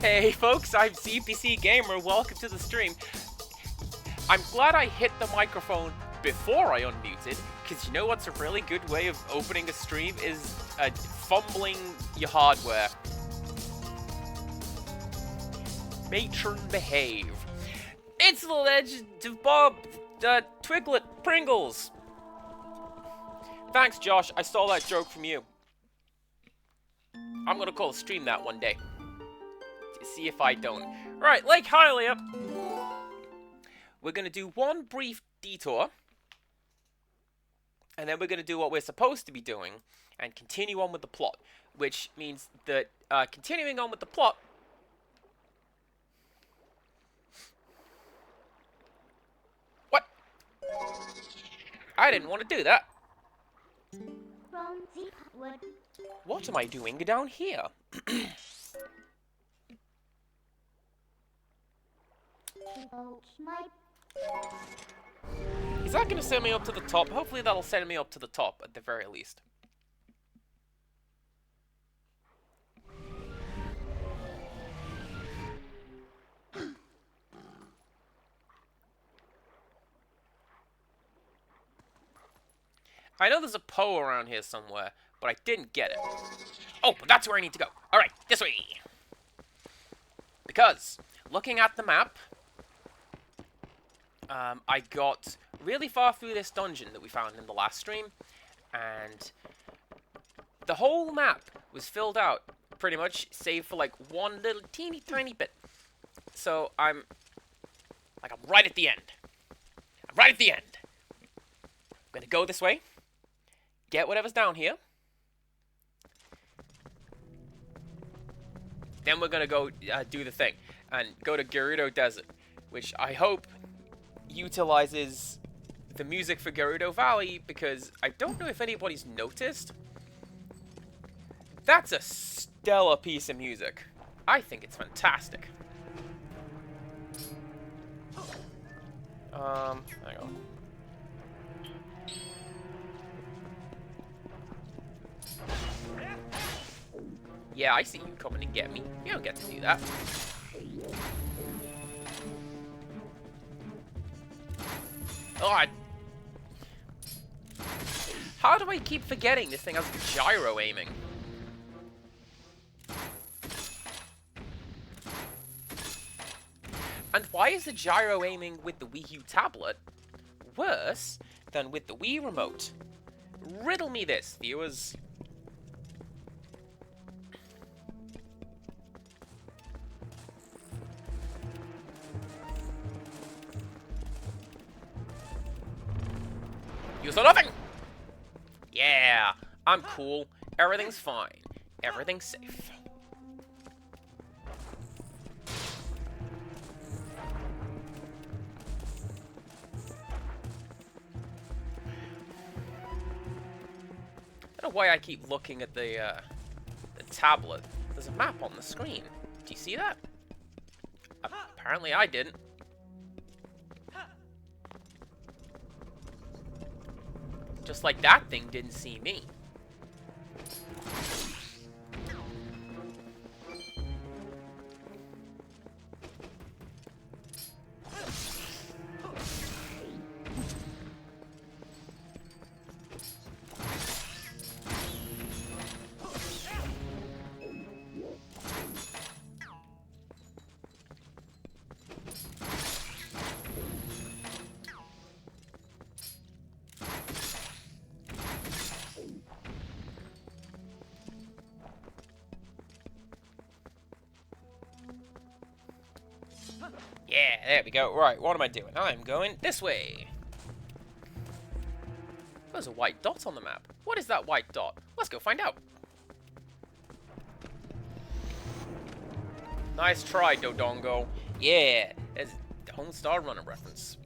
Hey folks, I'm CPC Gamer, welcome to the stream. I'm glad I hit the microphone before I unmuted, because you know what's a really good way of opening a stream is fumbling your hardware. Matron behave. It's the legend of Bob, Twiglet Pringles. Thanks Josh, I stole that joke from you. I'm gonna call a stream that one day. See if I don't. Right, Lake Hylia. We're going to do one brief detour. And then we're going to do what we're supposed to be doing. And continue on with the plot. Which means that continuing on with the plot... What? I didn't want to do that. What am I doing down here? Is that going to send me up to the top? Hopefully that'll send me up to the top, at the very least. I know there's a Poe around here somewhere, but I didn't get it. Oh, but that's where I need to go. Alright, this way. Because, looking at the map... I got really far through this dungeon that we found in the last stream, and the whole map was filled out, pretty much, save for like one little teeny tiny bit. So I'm right at the end. I'm right at the end. I'm gonna go this way, get whatever's down here, then we're gonna go do the thing, and go to Gerudo Desert, which I hope utilizes the music for Gerudo Valley, because I don't know if anybody's noticed. That's a stellar piece of music. I think it's fantastic. Hang on. Yeah, I see you coming to get me. You don't get to do that. Oh, how do I keep forgetting this thing has gyro aiming? And why is the gyro aiming with the Wii U tablet worse than with the Wii remote? Riddle me this, viewers. You saw nothing! Yeah, I'm cool. Everything's fine. Everything's safe. I don't know why I keep looking at the tablet. There's a map on the screen. Do you see that? Apparently I didn't. Just like that thing didn't see me. Yeah, there we go. Right, what am I doing? I'm going this way. There's a white dot on the map. What is that white dot? Let's go find out. Nice try, Dodongo. Yeah, there's the Homestar Runner reference.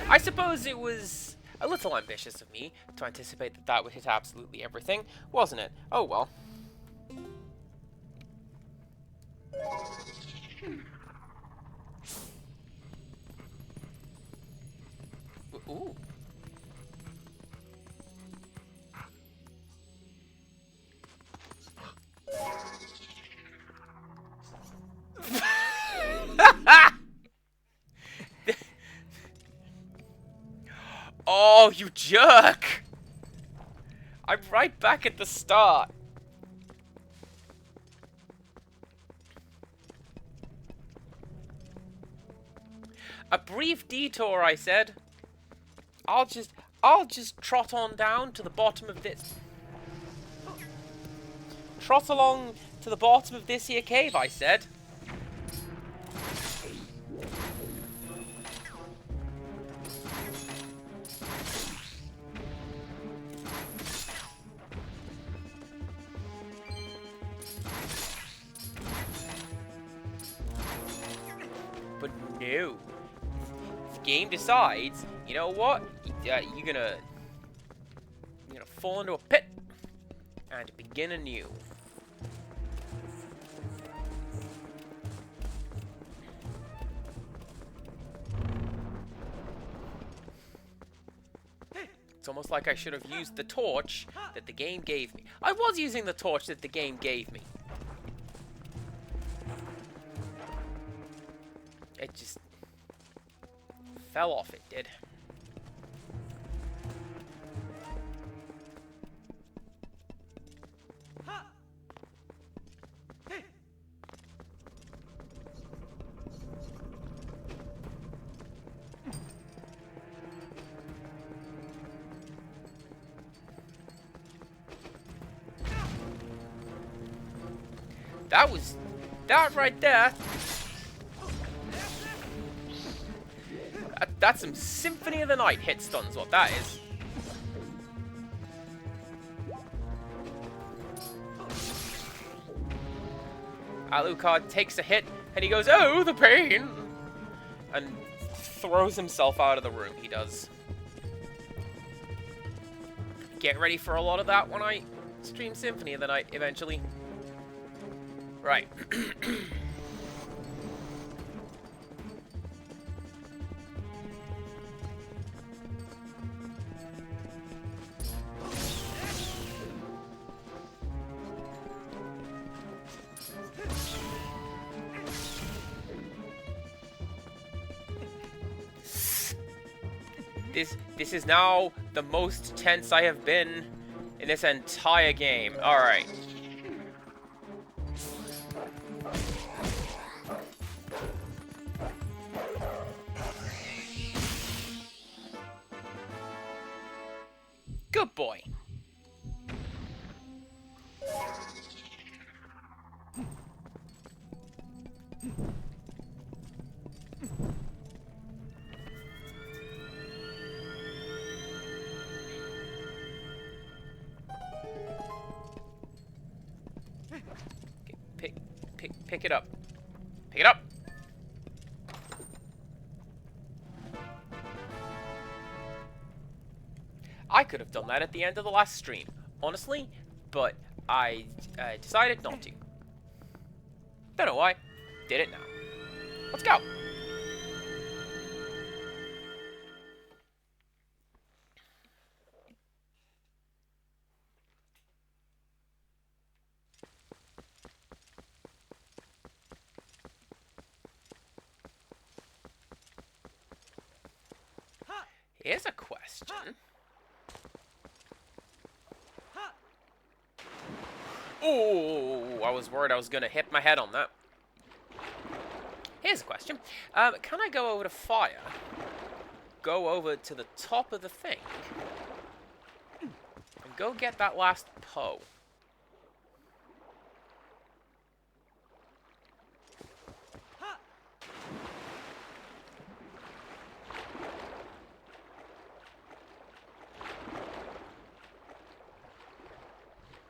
I suppose it was A little ambitious of me to anticipate that that would hit absolutely everything, wasn't it? Oh well. Ooh. Oh, you jerk! I'm right back at the start. A brief detour, I said. I'll just trot on down to the bottom of this. Trot along to the bottom of this here cave, I said. But no. The game decides, you know what? You're gonna fall into a pit and begin anew. It's almost like I should have used the torch that the game gave me. I was using the torch that the game gave me. It just fell off, it did. That right there. That's some Symphony of the Night hit stuns, what that is. Alucard takes a hit, and he goes, "Oh, the pain!" and throws himself out of the room, he does. Get ready for a lot of that when I stream Symphony of the Night, eventually. Right. This is now the most tense I have been in this entire game. Alright. Good boy. Pick it up. Pick it up. I could have done that at the end of the last stream, honestly, but I decided not to. Don't know why. Did it now. Let's go. Here's a question. Ooh, I was worried I was going to hit my head on that. Here's a question. Can I go over to fire? Go over to the top of the thing? And go get that last Poe?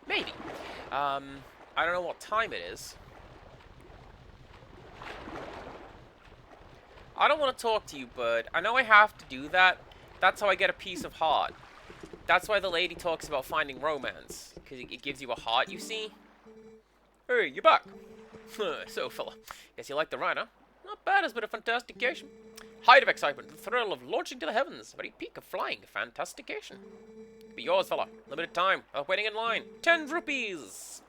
Maybe. I don't know what time it is. I don't want to talk to you, but I know I have to do that That's how I get a piece of heart. That's why the lady talks about finding romance. Because it gives you a heart, you see? Hey, you're back. So, fella. Guess you like the ride, huh? Not bad, it's been a fantastication. Height of excitement, the thrill of launching to the heavens. Very peak of flying, fantastication. Be yours, fella. Limited time. Waiting in line. 10 rupees.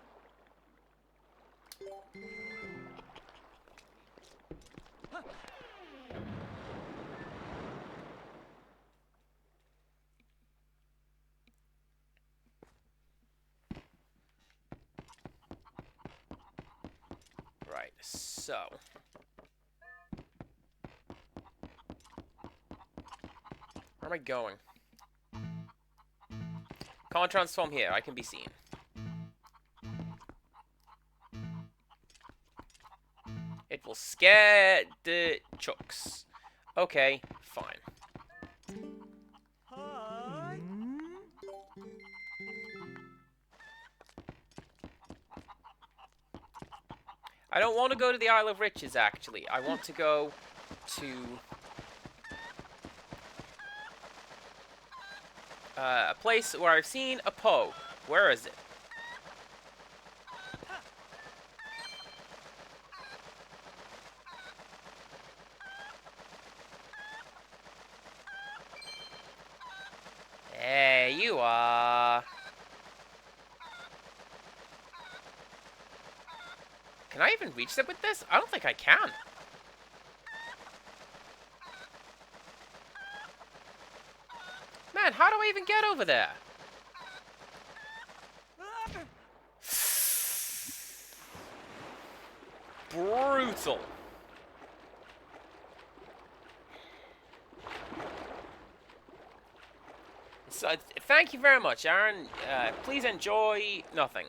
Right, so... where am I going? Can't transform here, I can be seen. It will scare the chucks. Okay, fine. I don't want to go to the Isle of Riches, actually. I want to go to... a place where I've seen a Poe. Where is it? There you are. Can I even reach them with this? I don't think I can. Man, how do I even get over there? Brutal. So, thank you very much, Aaron. Please enjoy nothing.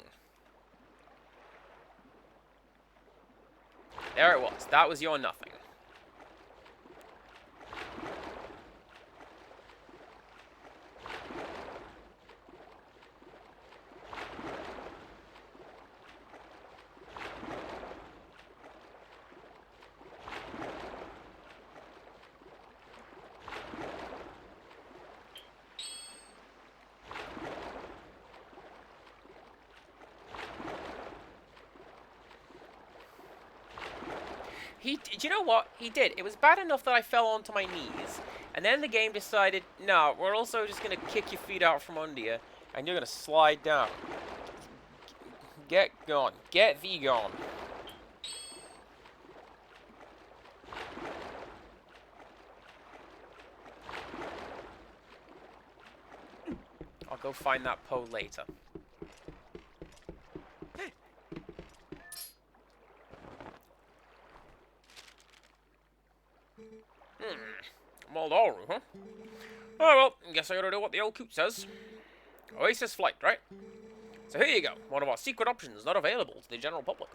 There it was. That was your nothing. You know what? He did. It was bad enough that I fell onto my knees. And then the game decided, no, we're also just going to kick your feet out from under you. And you're going to slide down. Get gone. Get thee gone. I'll go find that Poe later. Moldaru, huh? Oh well, guess I gotta do what the old coot says. Oasis flight, right? So here you go, one of our secret options not available to the general public.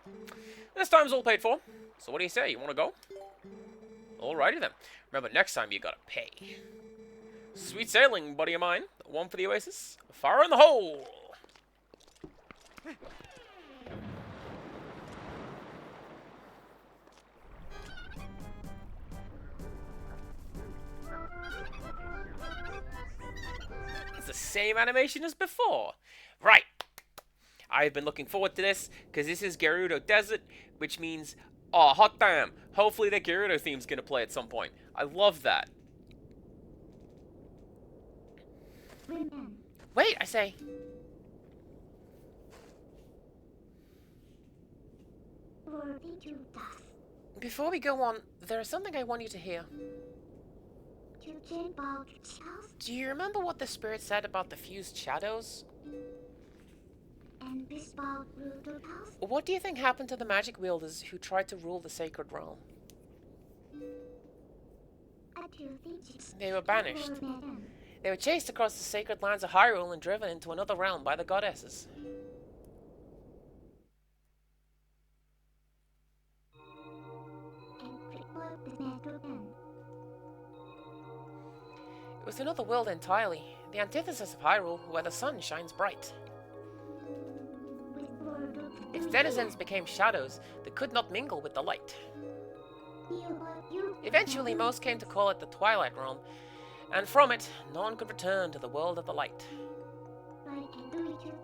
This time's all paid for, so what do you say, you wanna go? Alrighty then. Remember, next time you gotta pay. Sweet sailing, buddy of mine. One for the Oasis. Fire in the hole! The same animation as before. Right. I've been looking forward to this, because this is Gerudo Desert, which means, oh, hot damn, hopefully the Gerudo theme's gonna play at some point. I love that. Wait, I say. Before we go on, there is something I want you to hear. Do you remember what the spirit said about the fused shadows? What do you think happened to the magic wielders who tried to rule the sacred realm? They were banished. They were chased across the sacred lands of Hyrule and driven into another realm by the goddesses. It was another world entirely, the antithesis of Hyrule, where the sun shines bright. Its denizens became shadows that could not mingle with the light. Eventually, most came to call it the Twilight Realm, And from it, none could return to the world of the light.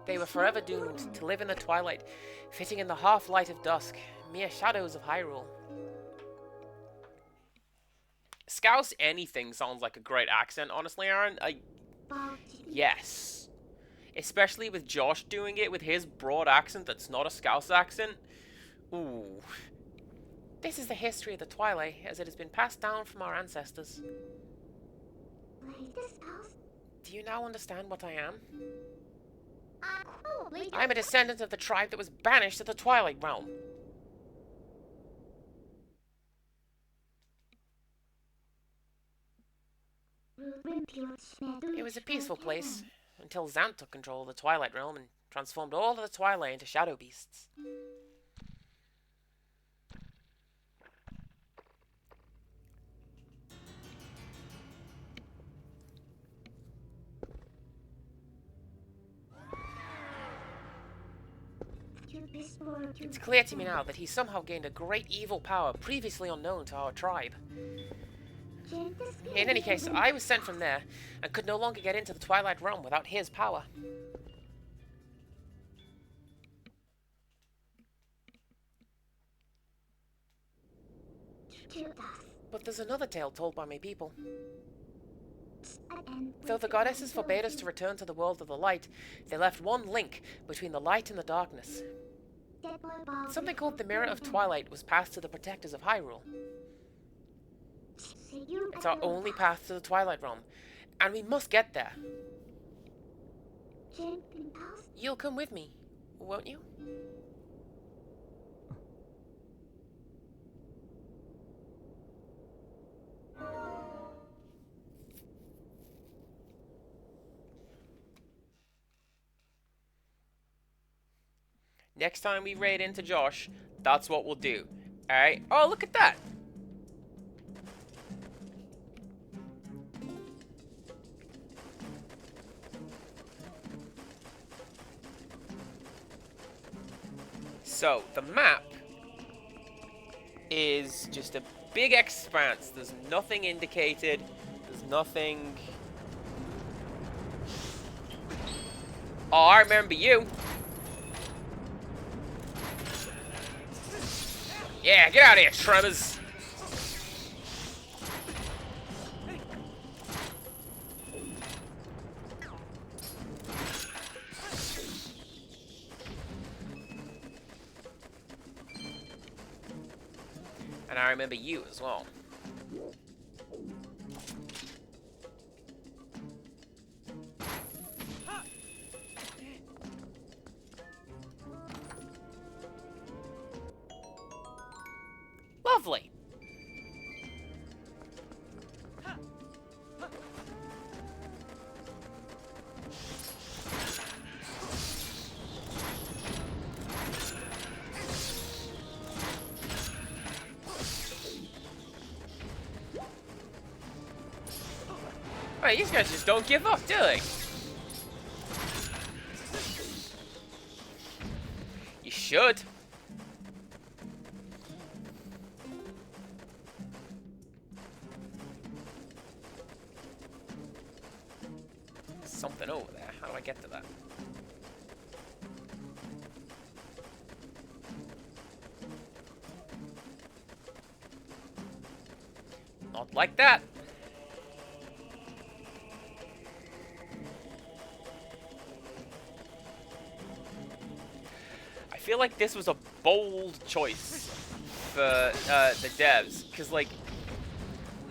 They were forever doomed to live in the twilight, fitting in the half-light of dusk, mere shadows of Hyrule. Scouse anything sounds like a great accent, honestly, Aaron. Yes. Especially with Josh doing it with his broad accent that's not a Scouse accent. Ooh. This is the history of the Twilight, as it has been passed down from our ancestors. Do you now understand what I am? I am a descendant of the tribe that was banished to the Twilight Realm. It was a peaceful place, until Zant took control of the Twilight Realm and transformed all of the Twilight into shadow beasts. It's clear to me now that he somehow gained a great evil power previously unknown to our tribe. In any case, I was sent from there, and could no longer get into the Twilight Realm without his power. But there's another tale told by my people. Though the goddesses forbade us to return to the world of the light, they left one link between the light and the darkness. Something called the Mirror of Twilight was passed to the protectors of Hyrule. It's our only path to the Twilight Realm, and we must get there. You'll come with me, won't you? Next time we raid into Josh, that's what we'll do. Alright? Oh, look at that! So, the map is just a big expanse. There's nothing indicated. There's nothing... Oh, I remember you. Yeah, get out of here, Tremors. And I remember you as well. Lovely. Right, these guys just don't give up, do they? You should. Something over there. How do I get to that? Not like that. I feel like this was a bold choice for the devs, because like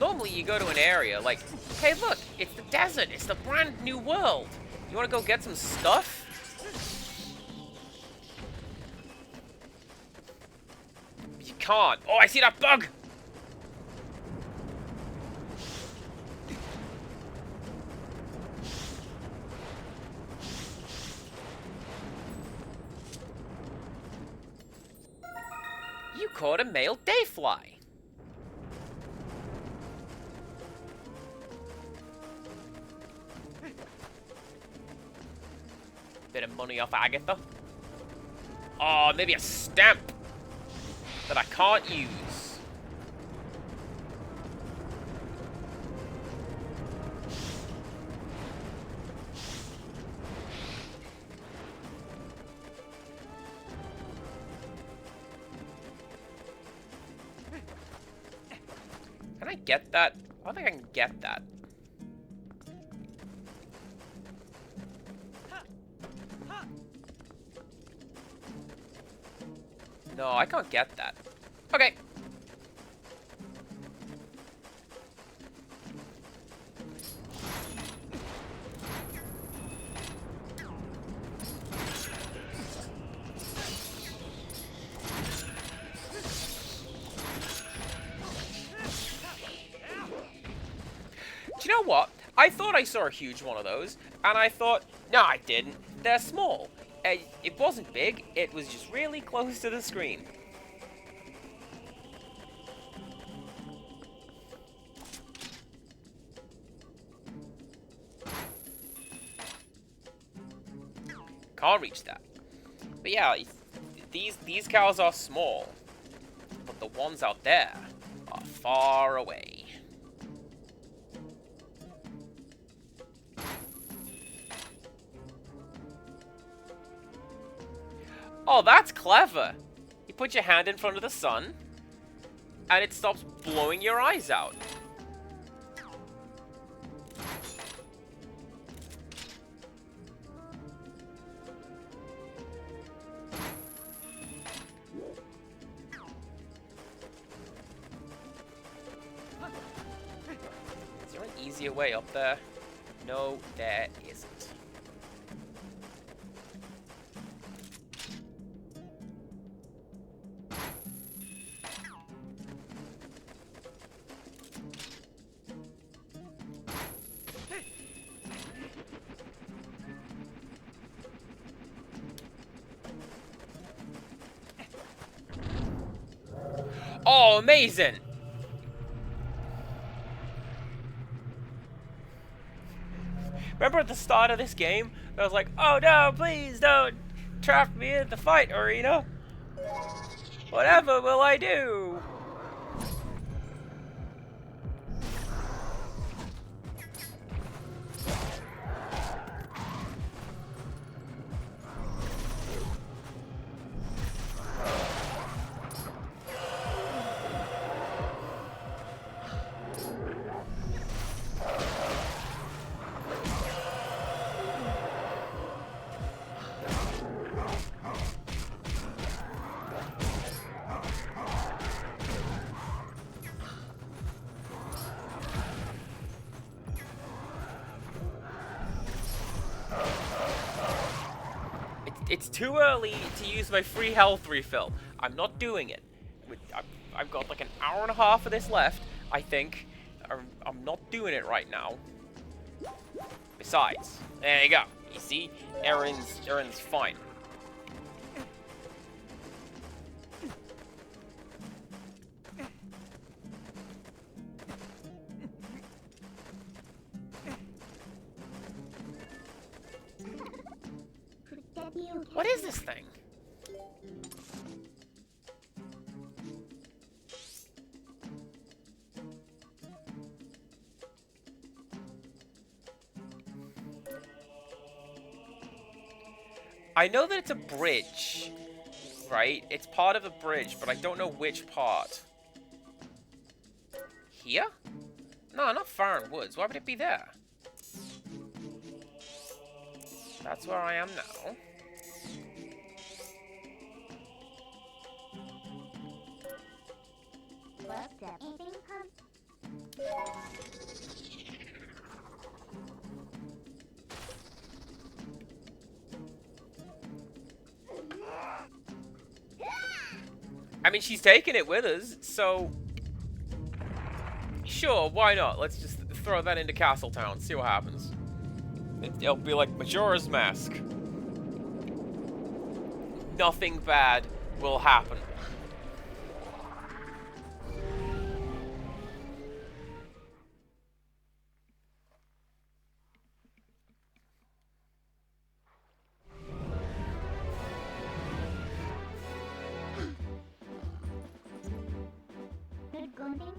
normally you go to an area like, hey look, it's the desert, it's the brand new world. You want to go get some stuff? You can't. Oh, I see that bug! You caught a male dayfly. Bit of money off Agatha. Oh, maybe a stamp that I can't use. I get that? I don't think I can get that. No, I can't get that. Okay. Do you know what? I thought I saw a huge one of those, and I thought, no, I didn't. They're small. It wasn't big, it was just really close to the screen. Can't reach that. But yeah, these cows are small, but the ones out there are far away. Oh, that's clever. You put your hand in front of the sun, and it stops blowing your eyes out. Is there an easier way up there? No, there isn't. Oh, amazing! Remember at the start of this game, I was like, oh no, please don't trap me in the fight arena. Whatever will I do? It's too early to use my free health refill. I'm not doing it. I've got like an hour and a half of this left, I think. I'm not doing it right now. Besides, there you go. You see, Erin's fine. What is this thing? I know that it's a bridge, right? It's part of a bridge, but I don't know which part. Here? No, not far in woods. Why would it be there? That's where I am now. I mean, she's taking it with us, so sure, why not? Let's just throw that into Castletown, see what happens. It'll be like Majora's Mask. Nothing bad will happen.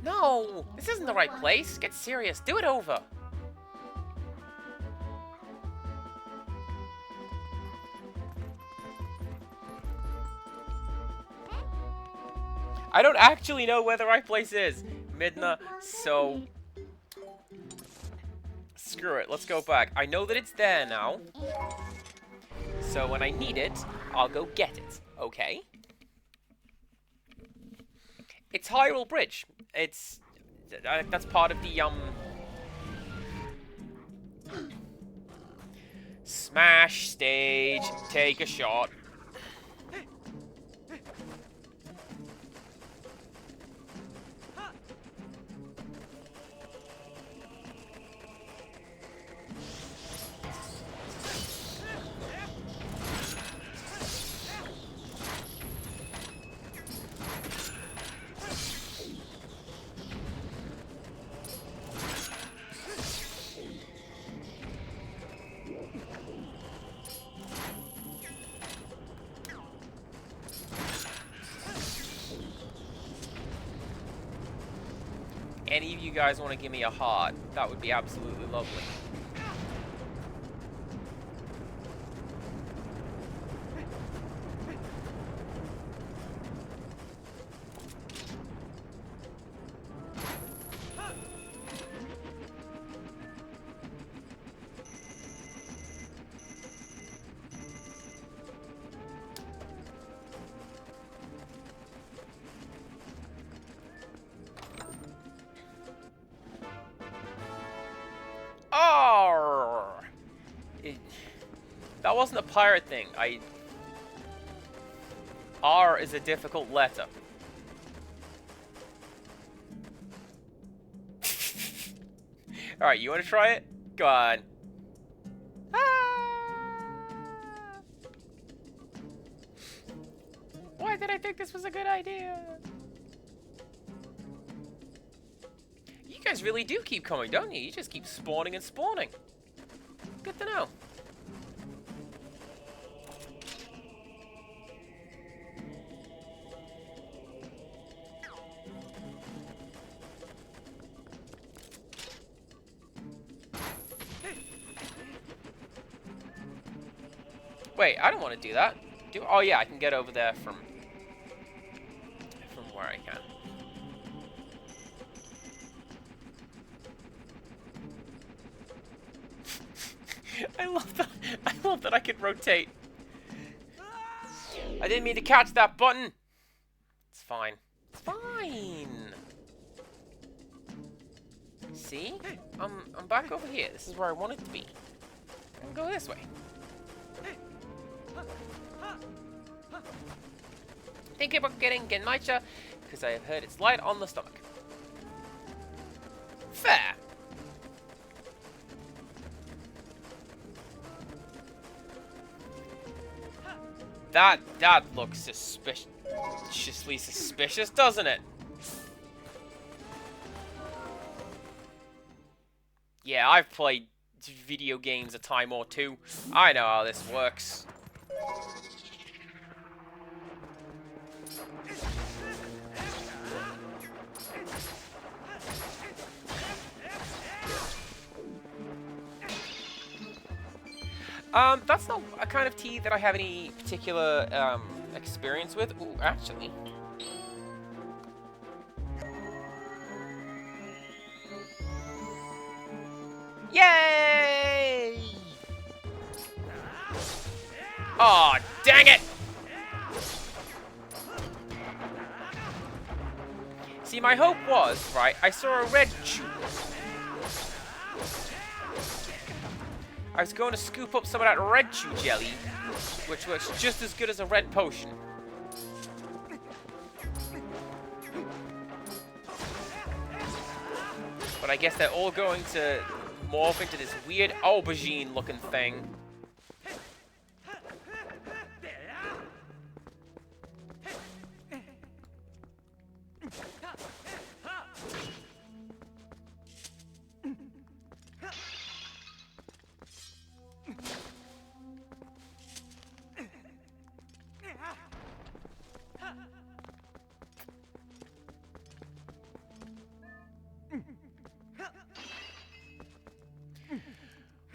No! This isn't the right place. Get serious. Do it over. I don't actually know where the right place is. Midna, so screw it. Let's go back. I know that it's there now, so when I need it, I'll go get it. Okay. It's Hyrule Bridge. It's that's part of the smash stage. Take a shot. Any of you guys want to give me a heart? That would be absolutely lovely. That wasn't a pirate thing. R is a difficult letter. Alright, you want to try it? Go on. Why did I think this was a good idea? You guys really do keep coming, don't you? You just keep spawning and spawning. Good to know. Wait, I don't want to do that. Oh yeah, I can get over there from where I can. I love that I can rotate. I didn't mean to catch that button. It's fine. It's fine. See? I'm back over here. This is where I wanted to be. I can go this way. Think about getting Genmaicha, because I have heard it's light on the stomach. Fair. That looks suspiciously suspicious, doesn't it? Yeah, I've played video games a time or two. I know how this works. That's not a kind of tea that I have any particular, experience with. Ooh, actually. Yay! Aw, dang it! See, my hope was, right, I saw a red chew. I was going to scoop up some of that red chew jelly, which works just as good as a red potion. But I guess they're all going to morph into this weird aubergine-looking thing.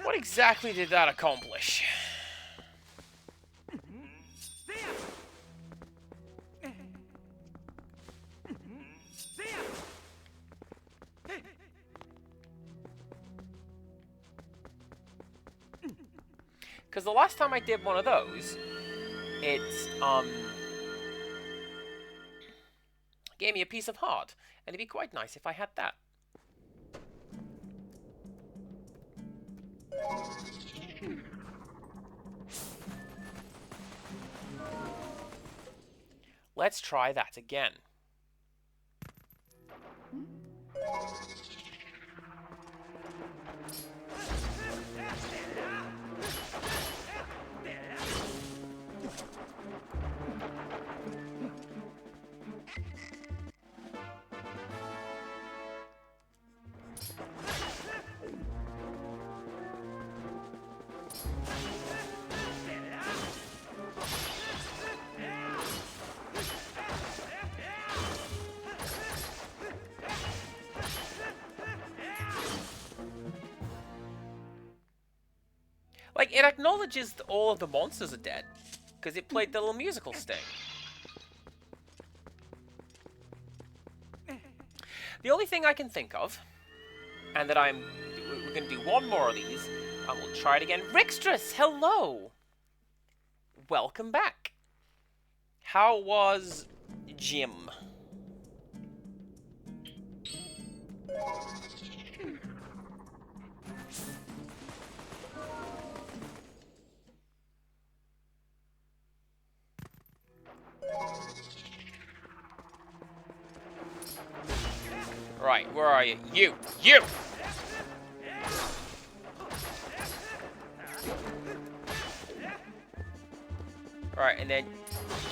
What exactly did that accomplish? Because the last time I did one of those, it, gave me a piece of heart. And it'd be quite nice if I had that. Let's try that again. Like, it acknowledges that all of the monsters are dead, because it played the little musical sting. The only thing I can think of, and that we're going to do one more of these, and we'll try it again. Rixtress, hello! Welcome back. How was Jim? Right, where are you? You! Right, and then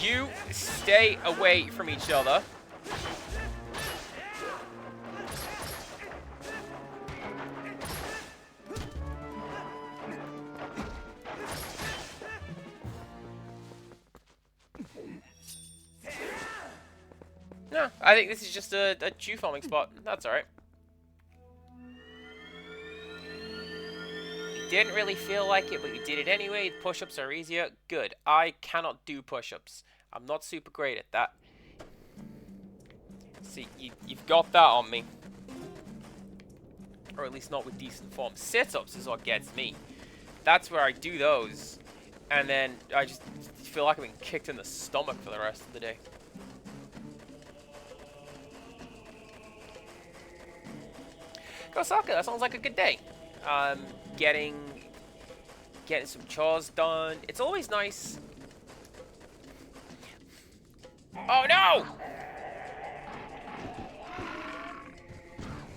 you stay away from each other. No, I think this is just a dew farming spot. That's alright. Didn't really feel like it, but we did it anyway. Push-ups are easier. Good. I cannot do push-ups. I'm not super great at that. See, you've got that on me. Or at least not with decent form. Sit-ups is what gets me. That's where I do those. And then I just feel like I'm being kicked in the stomach for the rest of the day. Osaka, that sounds like a good day. Getting some chores done. It's always nice. Oh no!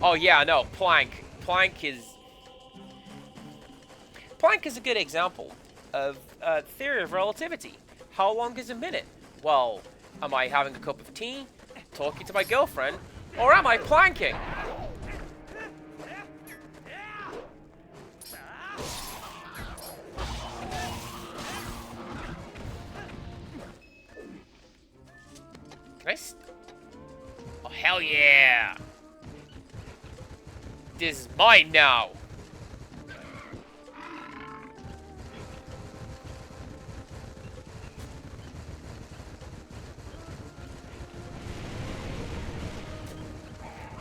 Oh yeah, no, Plank. Plank is a good example of theory of relativity. How long is a minute? Well, am I having a cup of tea, talking to my girlfriend, or am I planking? Oh, hell yeah! This is mine now!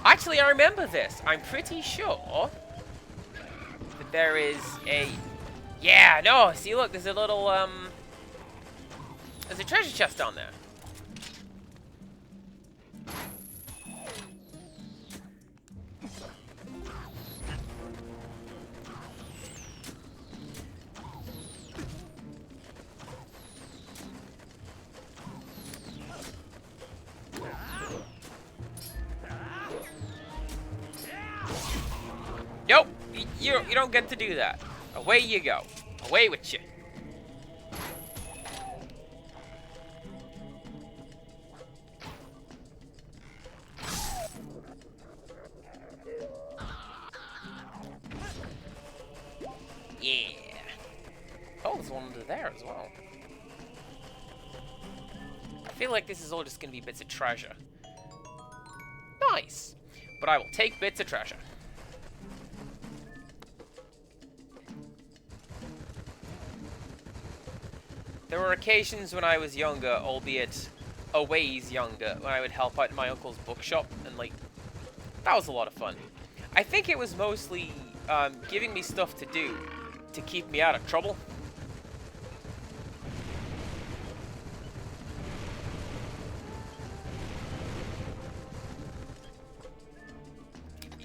Actually, I remember this. I'm pretty sure that there is a... Yeah, no, see, look, there's a little, there's a treasure chest down there. Nope, you don't get to do that. Away you go. Away with you. Yeah. Oh, there's one under there as well. I feel like this is all just going to be bits of treasure. Nice. But I will take bits of treasure. There were occasions when I was younger, albeit a ways younger, when I would help out in my uncle's bookshop, and like, that was a lot of fun. I think it was mostly giving me stuff to do to keep me out of trouble.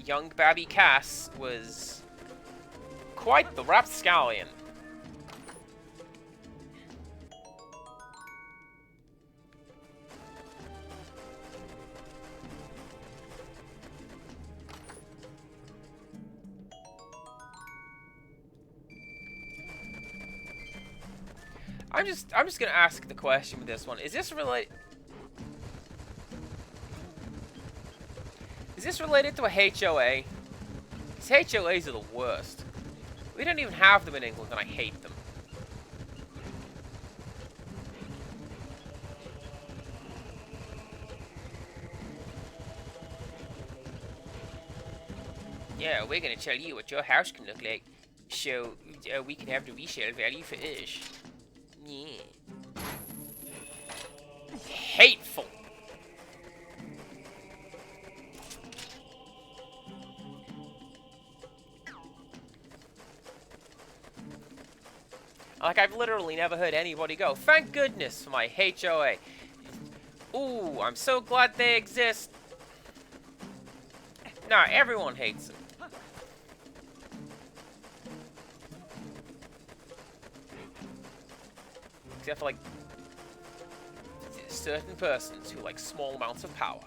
young Babby Cass was quite the rapscallion. I'm just gonna ask the question with this one. Is this related to a HOA? Because HOAs are the worst. We don't even have them in England, and I hate them. Yeah, we're gonna tell you what your house can look like, so we can have the resale value for us. Yeah. Hateful. Like, I've literally never heard anybody go, thank goodness for my HOA. Ooh, I'm so glad they exist. Nah, everyone hates them. Except for, like, certain persons who like small amounts of power.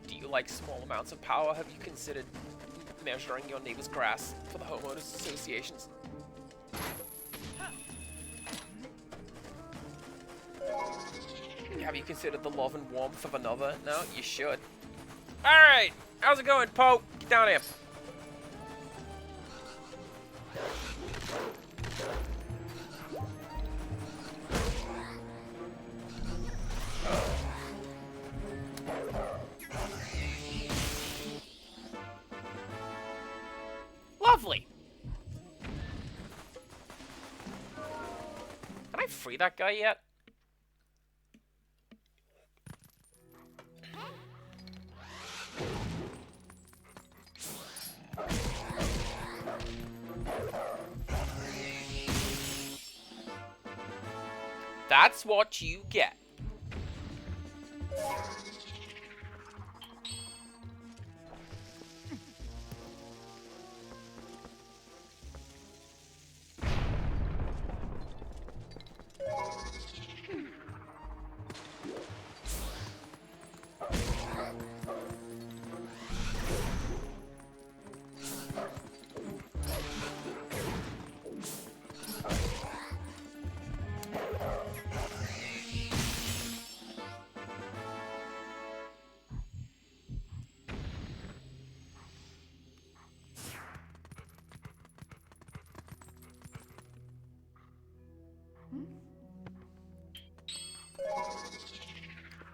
Do you like small amounts of power? Have you considered measuring your neighbor's grass for the homeowners associations? Have you considered the love and warmth of another? No, you should. Alright, how's it going, Poe? Get down here. Lovely. Can I free that guy yet? That's what you get.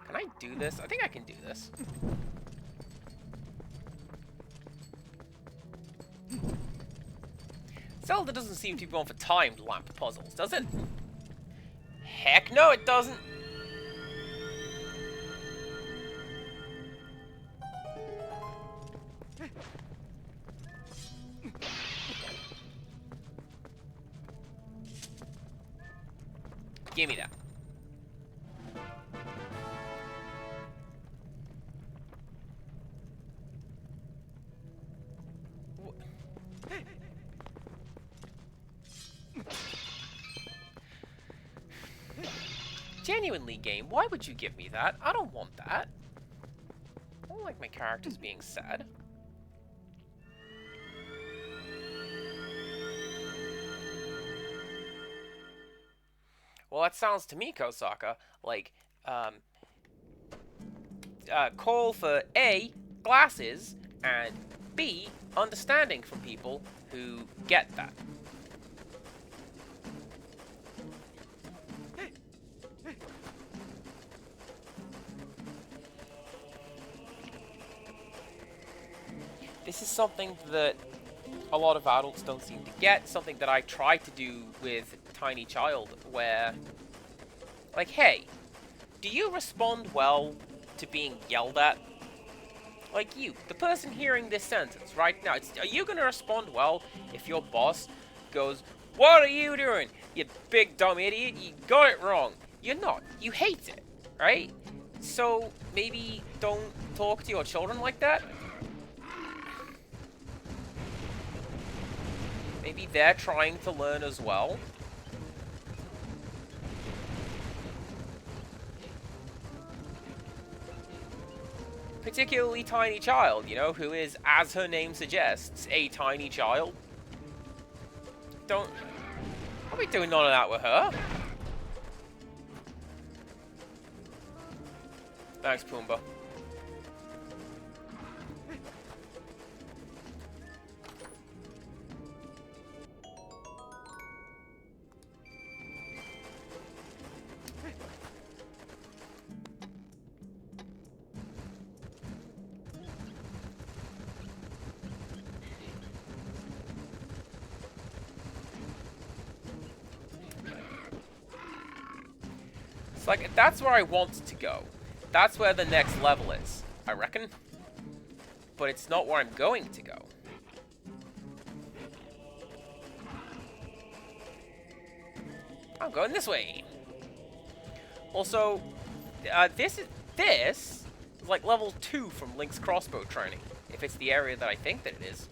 Can I do this? I think I can do this. Zelda doesn't seem to be one for timed lamp puzzles, does it? Heck no, it doesn't. Give me that. Genuinely, game, why would you give me that? I don't want that. I don't like my characters being sad. Well, that sounds to me, Kosaka, like, call for A, glasses, and B, understanding from people who get that. This is something that a lot of adults don't seem to get, something that I try to do with Tiny Child, where, like, hey, do you respond well to being yelled at? Like you, the person hearing this sentence right now, are you going to respond well if your boss goes, what are you doing, you big dumb idiot, you got it wrong? You're not. You hate it, right? So maybe don't talk to your children like that. Maybe they're trying to learn as well. Particularly Tiny Child, you know, who is, as her name suggests, a tiny child. Are we doing none of that with her? Thanks, Pumbaa. It's like, that's where I want to go. That's where the next level is, I reckon. But it's not where I'm going to go. I'm going this way. Also, this is like level 2 from Link's crossbow training, if it's the area that I think that it is.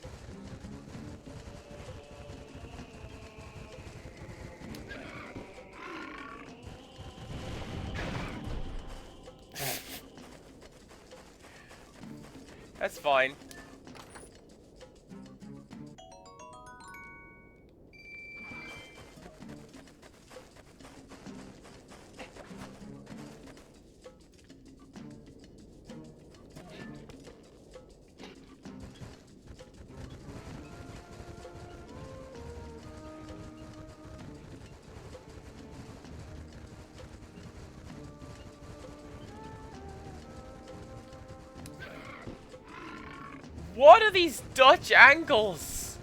That's fine. What are these Dutch angles?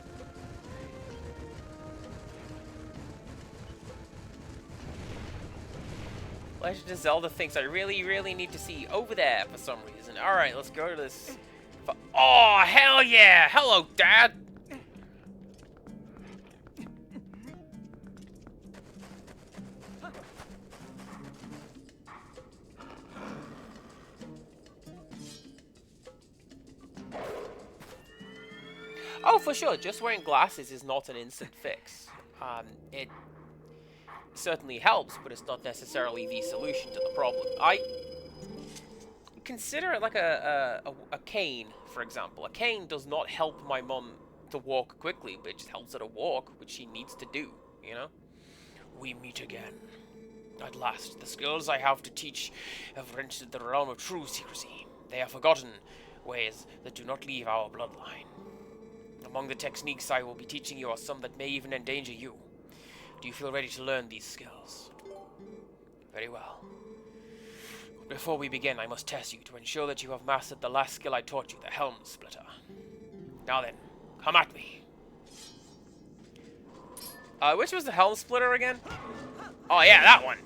Legend of Zelda thinks I really, really need to see over there for some reason. Alright, let's go to this. Oh, hell yeah! Hello, Dad! Oh, for sure, just wearing glasses is not an instant fix. It certainly helps, but it's not necessarily the solution to the problem. I consider it like a cane, for example. A cane does not help my mum to walk quickly, but it just helps her to walk, which she needs to do, you know? We meet again. At last, the skills I have to teach have entered the realm of true secrecy. They have forgotten ways that do not leave our bloodline. Among the techniques I will be teaching you are some that may even endanger you. Do you feel ready to learn these skills? Very well. Before we begin, I must test you to ensure that you have mastered the last skill I taught you, the Helm Splitter. Now then, come at me. Which was the Helm Splitter again? Oh yeah, that one.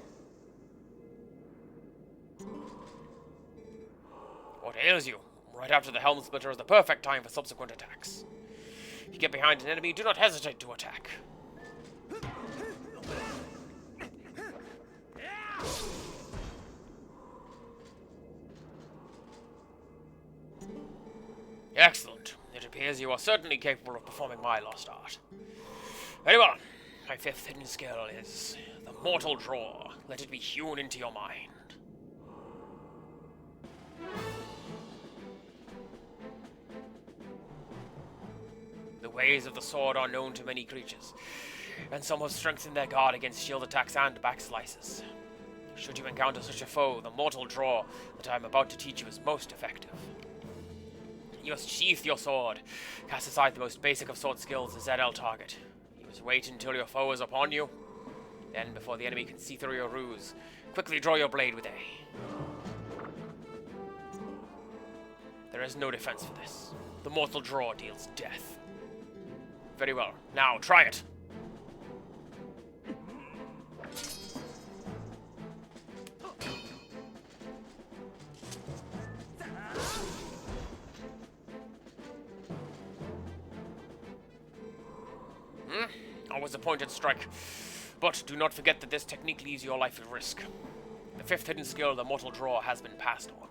What ails you? Right after the Helm Splitter is the perfect time for subsequent attacks. If you get behind an enemy, do not hesitate to attack. Excellent. It appears you are certainly capable of performing my lost art. Very well. My fifth hidden skill is the Mortal Draw. Let it be hewn into your mind. The ways of the sword are known to many creatures, and some have strengthened their guard against shield attacks and back slices. Should you encounter such a foe, the Mortal Draw that I am about to teach you is most effective. You must sheath your sword, cast aside the most basic of sword skills, the ZL target. You must wait until your foe is upon you. Then, before the enemy can see through your ruse, quickly draw your blade with A. There is no defense for this. The Mortal Draw deals death. Very well. Now, try it! Always a pointed strike. But do not forget that this technique leaves your life at risk. The fifth hidden skill, the Mortal Draw, has been passed on.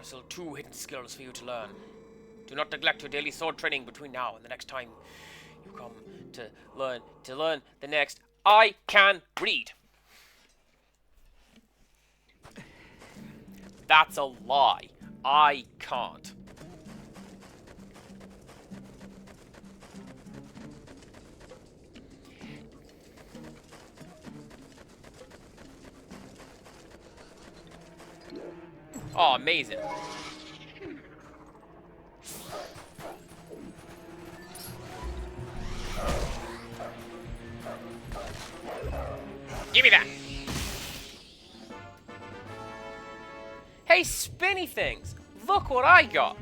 are still 2 hidden skills for you to learn. Do not neglect your daily sword training between now and the next time you come to learn the next. I can read. That's a lie. I can't. Oh, amazing. Give me that. Hey, spinny things. Look what I got.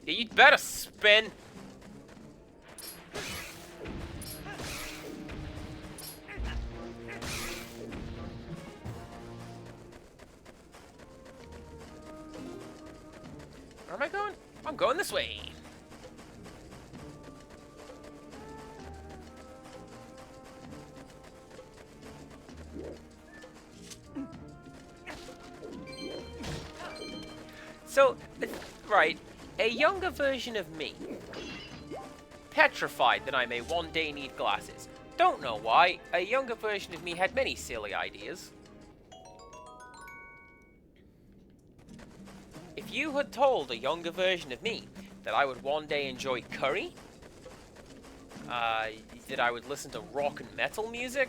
Yeah, you'd better spin. Where am I going? I'm going this way. So, right, a younger version of me. Petrified that I may one day need glasses. Don't know why, a younger version of me had many silly ideas. If you had told a younger version of me that I would one day enjoy curry, that I would listen to rock and metal music,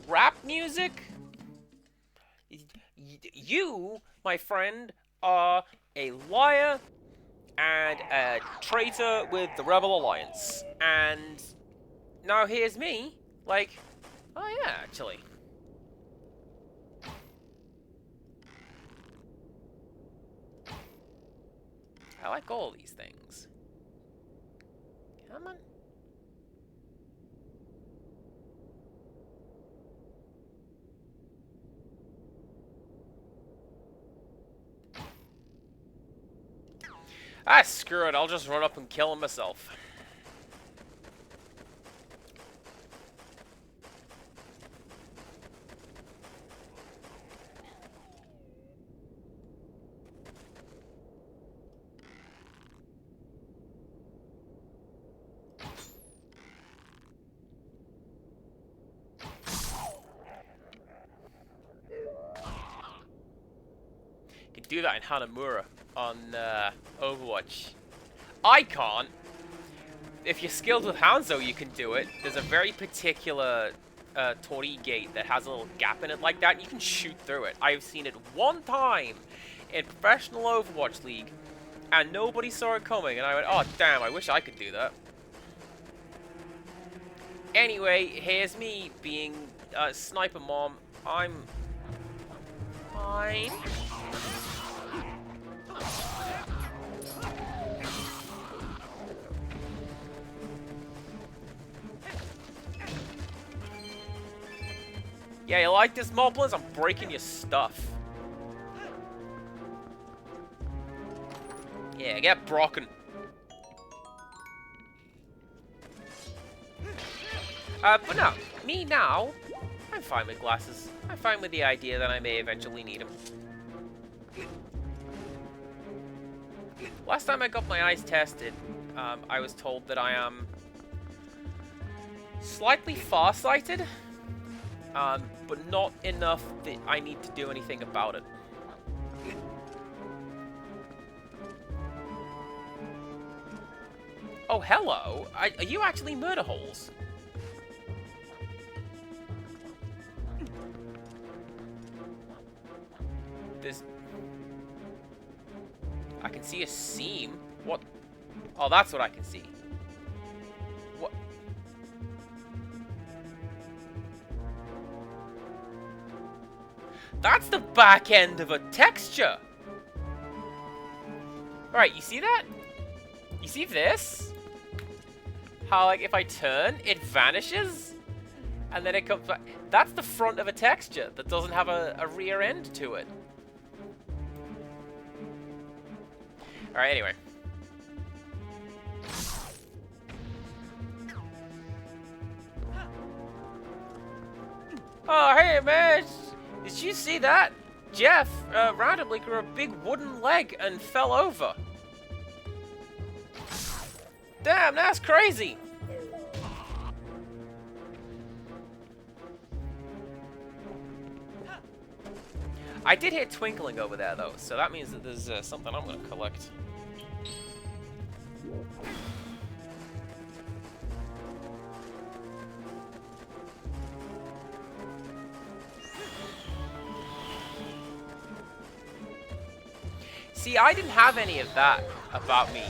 rap music, you, my friend, are a liar and a traitor with the Rebel Alliance. And now here's me, like, oh yeah, actually. I like all these things. Come on. Ah, screw it. I'll just run up and kill him myself. You can do that in Hanamura on Overwatch. I can't. If you're skilled with Hanzo, you can do it. There's a very particular Tori gate that has a little gap in it like that, and you can shoot through it. I've seen it one time in professional Overwatch League, and nobody saw it coming, and I went, oh damn, I wish I could do that. Anyway, here's me being Sniper Mom. I'm fine. Yeah, you like this, Moblins? I'm breaking your stuff. Yeah, get broken. But no, me now, I'm fine with glasses. I'm fine with the idea that I may eventually need them. Last time I got my eyes tested, I was told that I am slightly farsighted. But not enough that I need to do anything about it. Oh, hello! Are you actually murder holes? There's... I can see a seam. What? Oh, that's what I can see. What? That's the back end of a texture! Alright, you see that? You see this? How, like, if I turn, it vanishes? And then it comes back. That's the front of a texture that doesn't have a rear end to it. Alright, anyway. Oh, hey, man! Did you see that? Jeff randomly grew a big wooden leg and fell over. Damn, that's crazy! I did hear twinkling over there, though, so that means that there's something I'm going to collect. See, I didn't have any of that about me.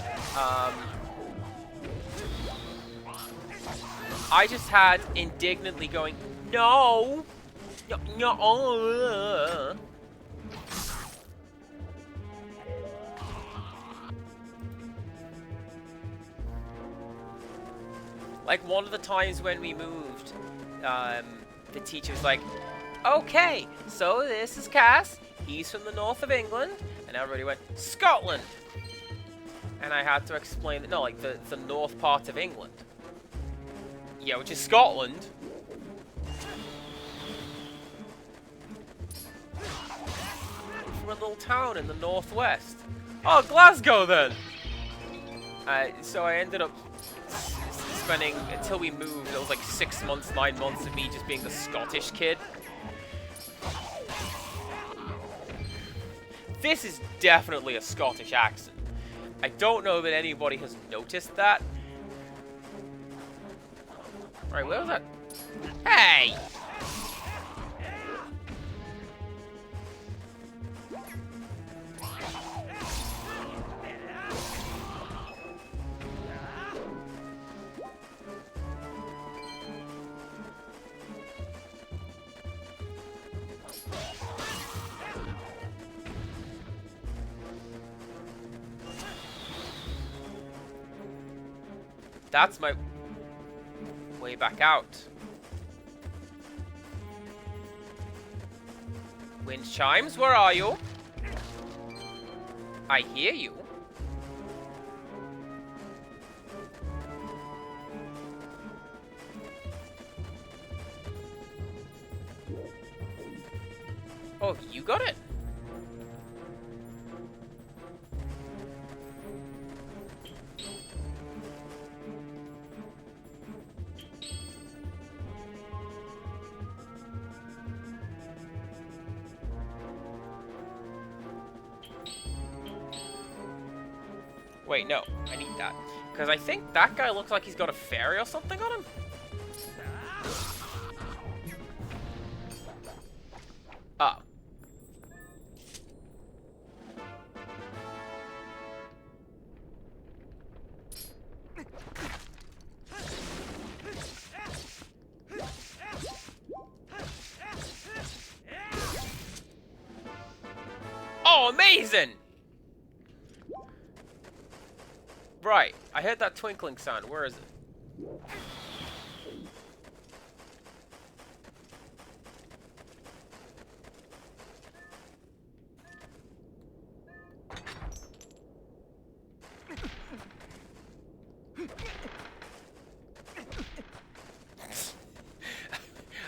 I just had indignantly going, no! No! Like, one of the times when we moved, the teacher was like, okay, so this is Cass, he's from the north of England, and everybody went, Scotland! And I had to explain that, no, like, the north part of England. Yeah, which is Scotland. From a little town in the northwest. Oh, Glasgow, then! So I ended up spending, until we moved, it was like 6 months, 9 months of me just being the Scottish kid. This is definitely a Scottish accent. I don't know that anybody has noticed that. Alright, where was that? Hey! That's my way back out. Wind chimes, where are you? I hear you. Oh, you got it? Wait, no, I need that. Because I think that guy looks like he's got a fairy or something on him. Oh. Oh, amazing! Right, I heard that twinkling sound. Where is it?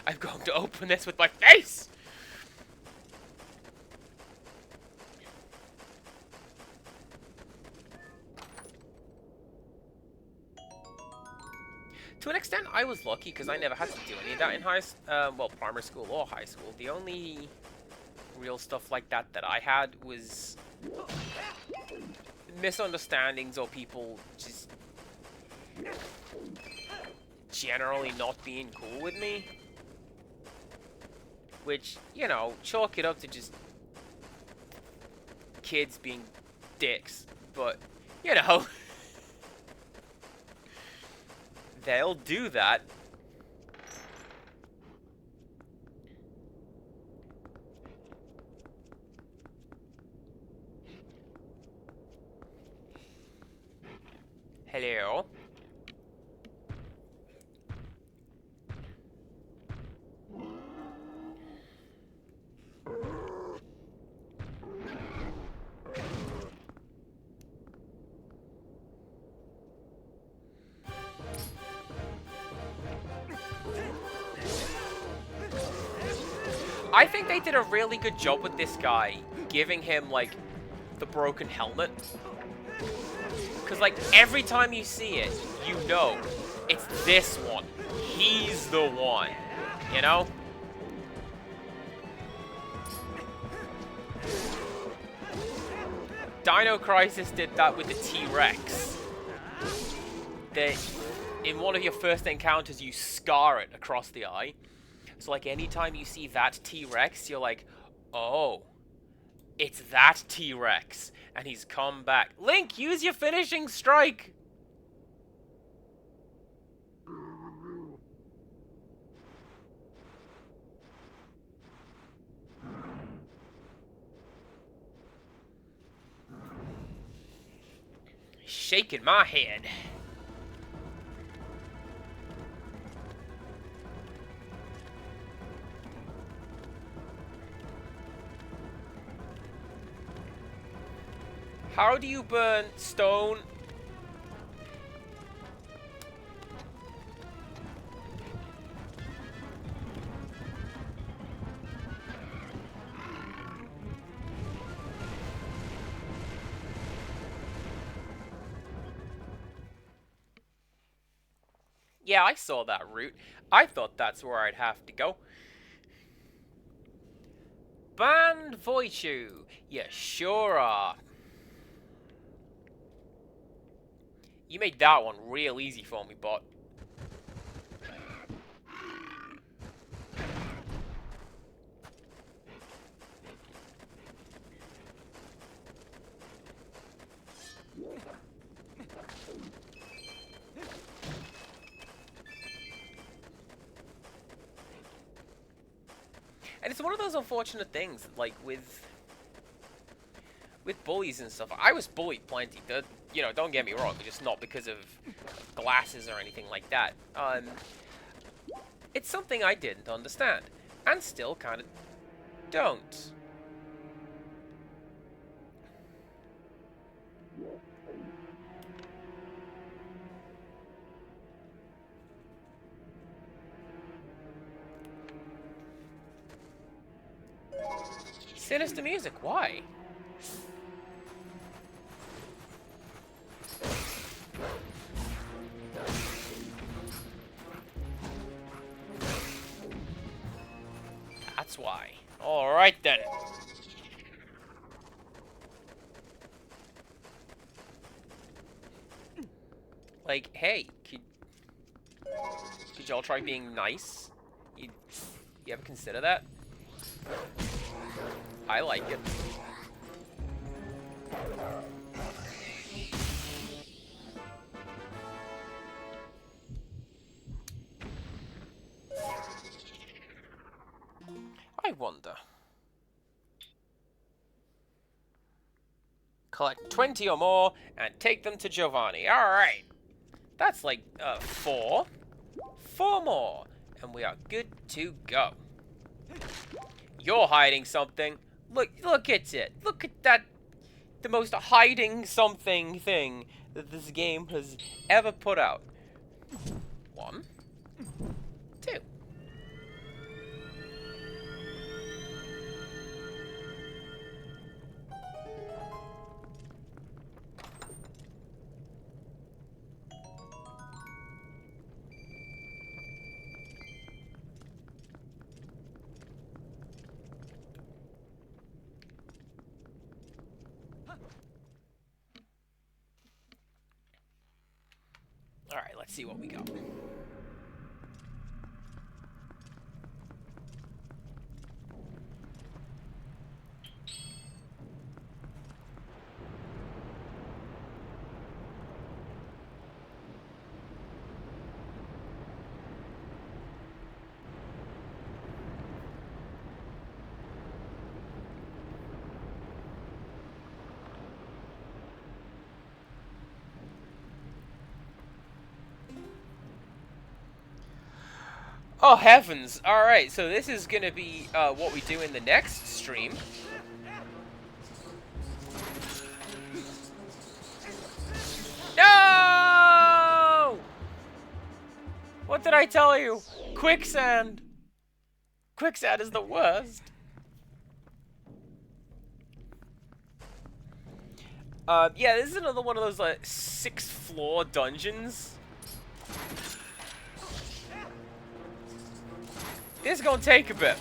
I'm going to open this with my face! To an extent, I was lucky because I never had to do any of that in primary school or high school. The only real stuff like that I had was misunderstandings or people just generally not being cool with me. Which, you know, chalk it up to just kids being dicks. But, you know... They'll do that. Hello. I think they did a really good job with this guy, giving him, like, the broken helmet. Because, like, every time you see it, you know it's this one. He's the one. You know? Dino Crisis did that with the T-Rex. In one of your first encounters, you scar it across the eye. So, like, anytime you see that T-Rex, you're like, oh, it's that T-Rex. And he's come back. Link, use your finishing strike! Shaking my head. How do you burn stone? Yeah, I saw that route. I thought that's where I'd have to go. Band Voichu, you sure are. You made that one real easy for me, bot. And it's one of those unfortunate things, like, with bullies and stuff. I was bullied plenty. You know, don't get me wrong, just not because of glasses or anything like that. It's something I didn't understand, and still kind of don't. Sinister music, why? That's why. Alright then. Like, hey, could y'all try being nice? You ever consider that? I like it. I wonder. Collect 20 or more and take them to Giovanni. Alright. That's like 4. 4 more. And we are good to go. You're hiding something. Look at it. Look at that. The most hiding something thing that this game has ever put out. 1, 2. Alright, let's see what we got. Oh, heavens. Alright, so this is going to be what we do in the next stream. No! What did I tell you? Quicksand. quicksand is the worst. Yeah, this is another one of those, like, 6th-floor dungeons. This is gonna take a bit.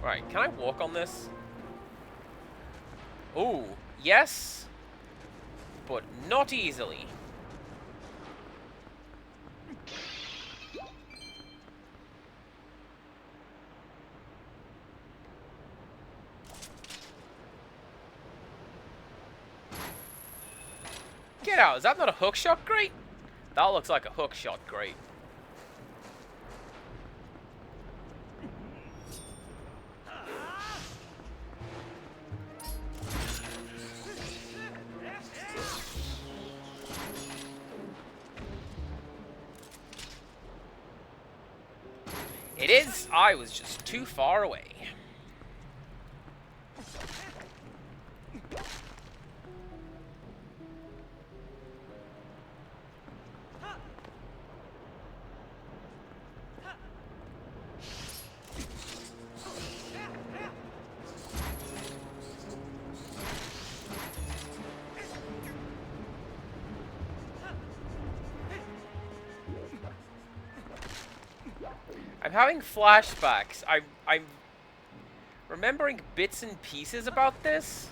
Right, can I walk on this? Ooh, yes, but not easily. Get out, is that not a hookshot grate? That looks like a hookshot grate. It is. I was just too far away. I'm having flashbacks. I'm remembering bits and pieces about this.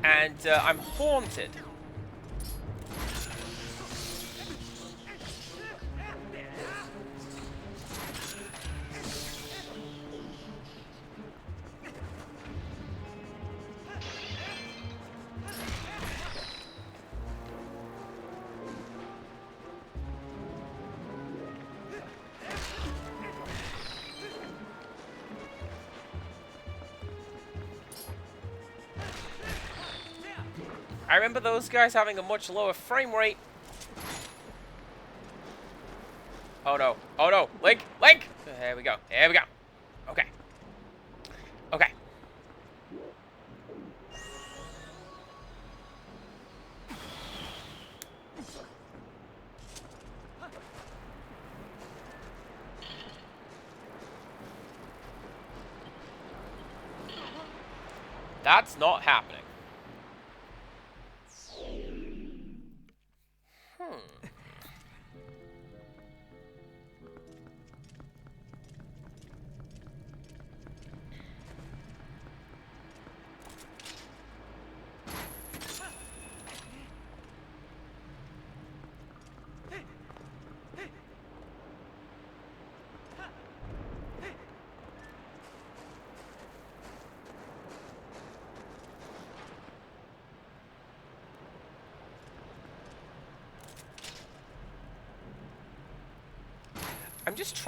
And I'm haunted. I remember those guys having a much lower frame rate. Oh no. Oh no. Link! Link! There we go. There we go. Okay. Okay. That's not happening.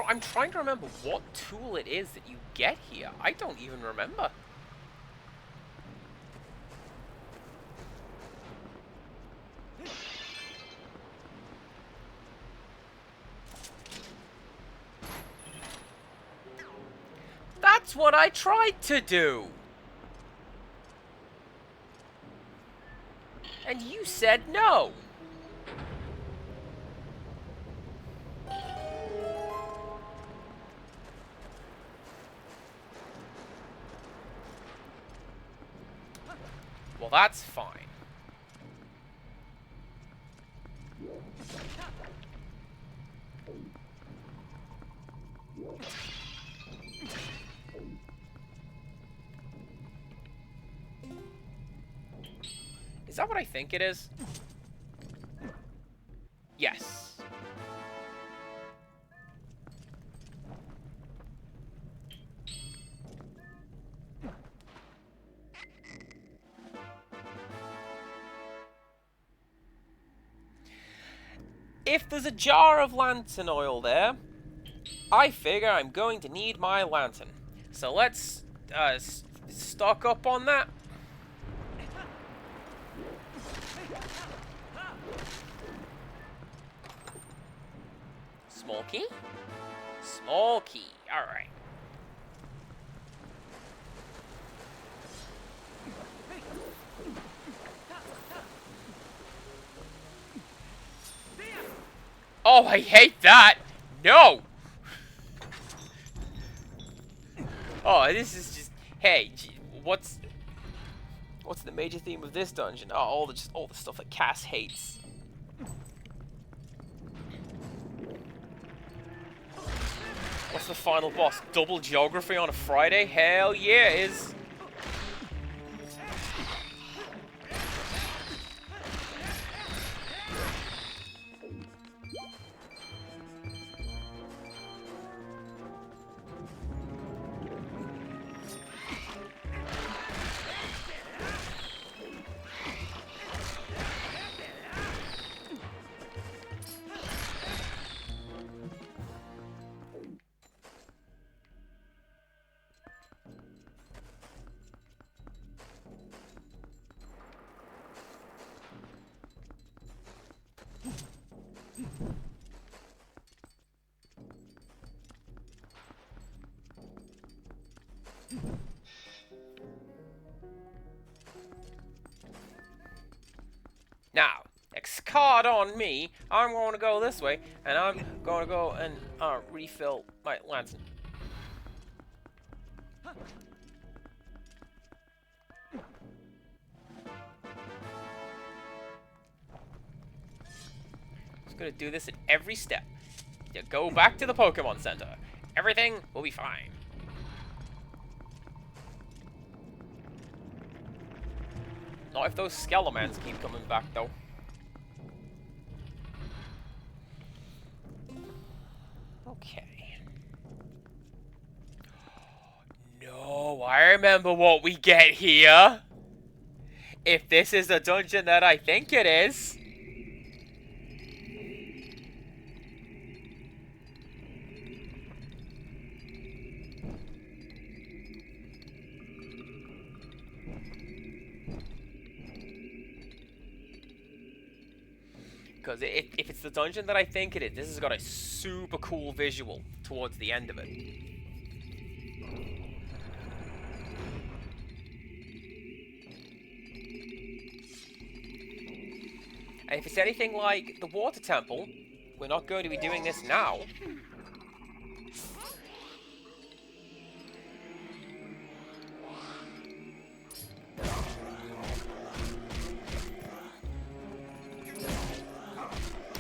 I'm trying to remember what tool it is that you get here. I don't even remember. That's what I tried to do. And you said no. Well, that's fine. Is that what I think it is? Yes. If there's a jar of lantern oil there, I figure I'm going to need my lantern. So let's stock up on that. Small key? Small key. Alright. Oh, I hate that! No! Oh, this is just... Hey, what's the major theme of this dungeon? Oh, all the stuff that Cass hates. What's the final boss? Double geography on a Friday? Hell yeah, it is. Now, next card on me. I'm going to go this way, and I'm going to go and refill my lantern. Just going to do this at every step. You go back to the Pokemon Center. Everything will be fine. Not if those Skelemans keep coming back, though. Okay. No, I remember what we get here. If this is the dungeon that I think it is. Because if it's the dungeon that I think it is, this has got a super cool visual towards the end of it. And if it's anything like the Water Temple, we're not going to be doing this now.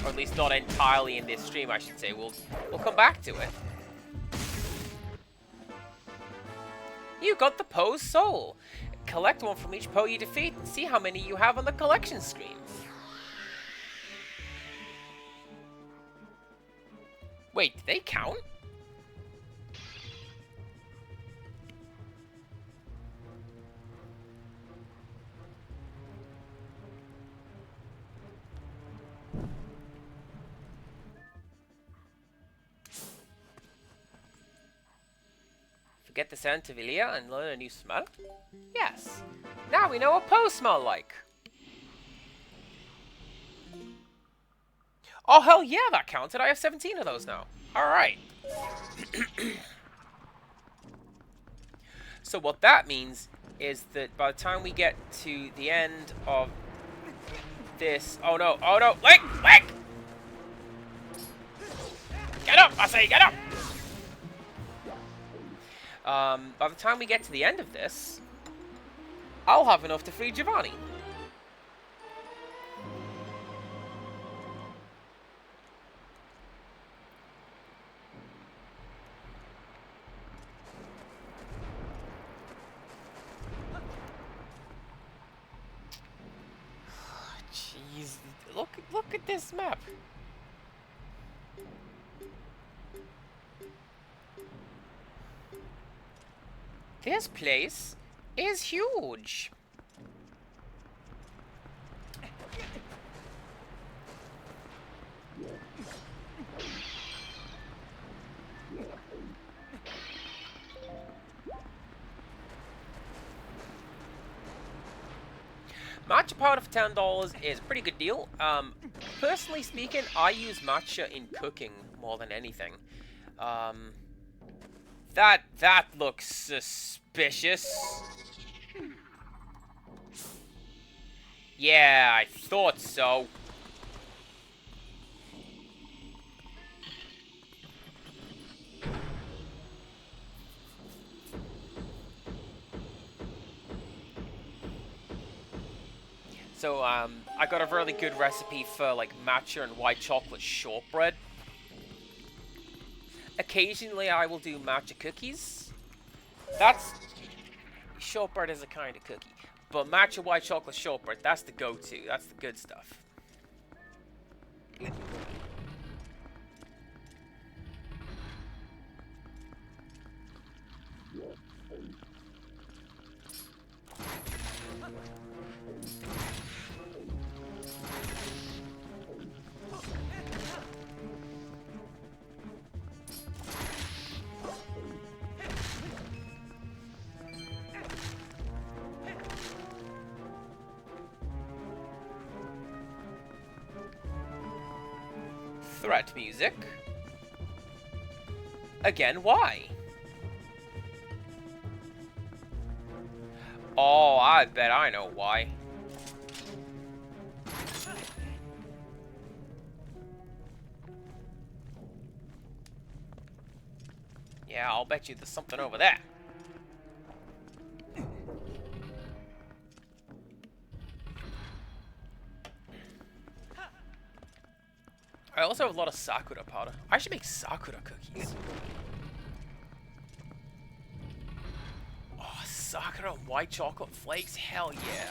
Or at least not entirely in this stream, I should say. We'll come back to it. You got the Poe's Soul. Collect one from each Poe you defeat and see how many you have on the collection screen. Wait, do they count? Get the scent of Ilia and learn a new smell? Yes. Now we know what Poe smell like. Oh, hell yeah, that counted. I have 17 of those now. Alright. So what that means is that by the time we get to the end of this... Oh no, Link! Link! Get up, I say, get up! By the time we get to the end of this, I'll have enough to free Giovanni. Jeez, look at this map. This place is huge. Matcha powder for $10 is a pretty good deal. Personally speaking, I use matcha in cooking more than anything. That looks suspicious. Yeah, I thought so. So, I got a really good recipe for, like, matcha and white chocolate shortbread. Occasionally, I will do matcha cookies. That's... Shortbread is a kind of cookie. But matcha white chocolate shortbread, that's the go-to. That's the good stuff. Threat music. Again, why? Oh, I bet I know why. Yeah, I'll bet you there's something over there. I also have a lot of Sakura powder. I should make Sakura cookies. Oh, Sakura and white chocolate flakes? Hell yeah.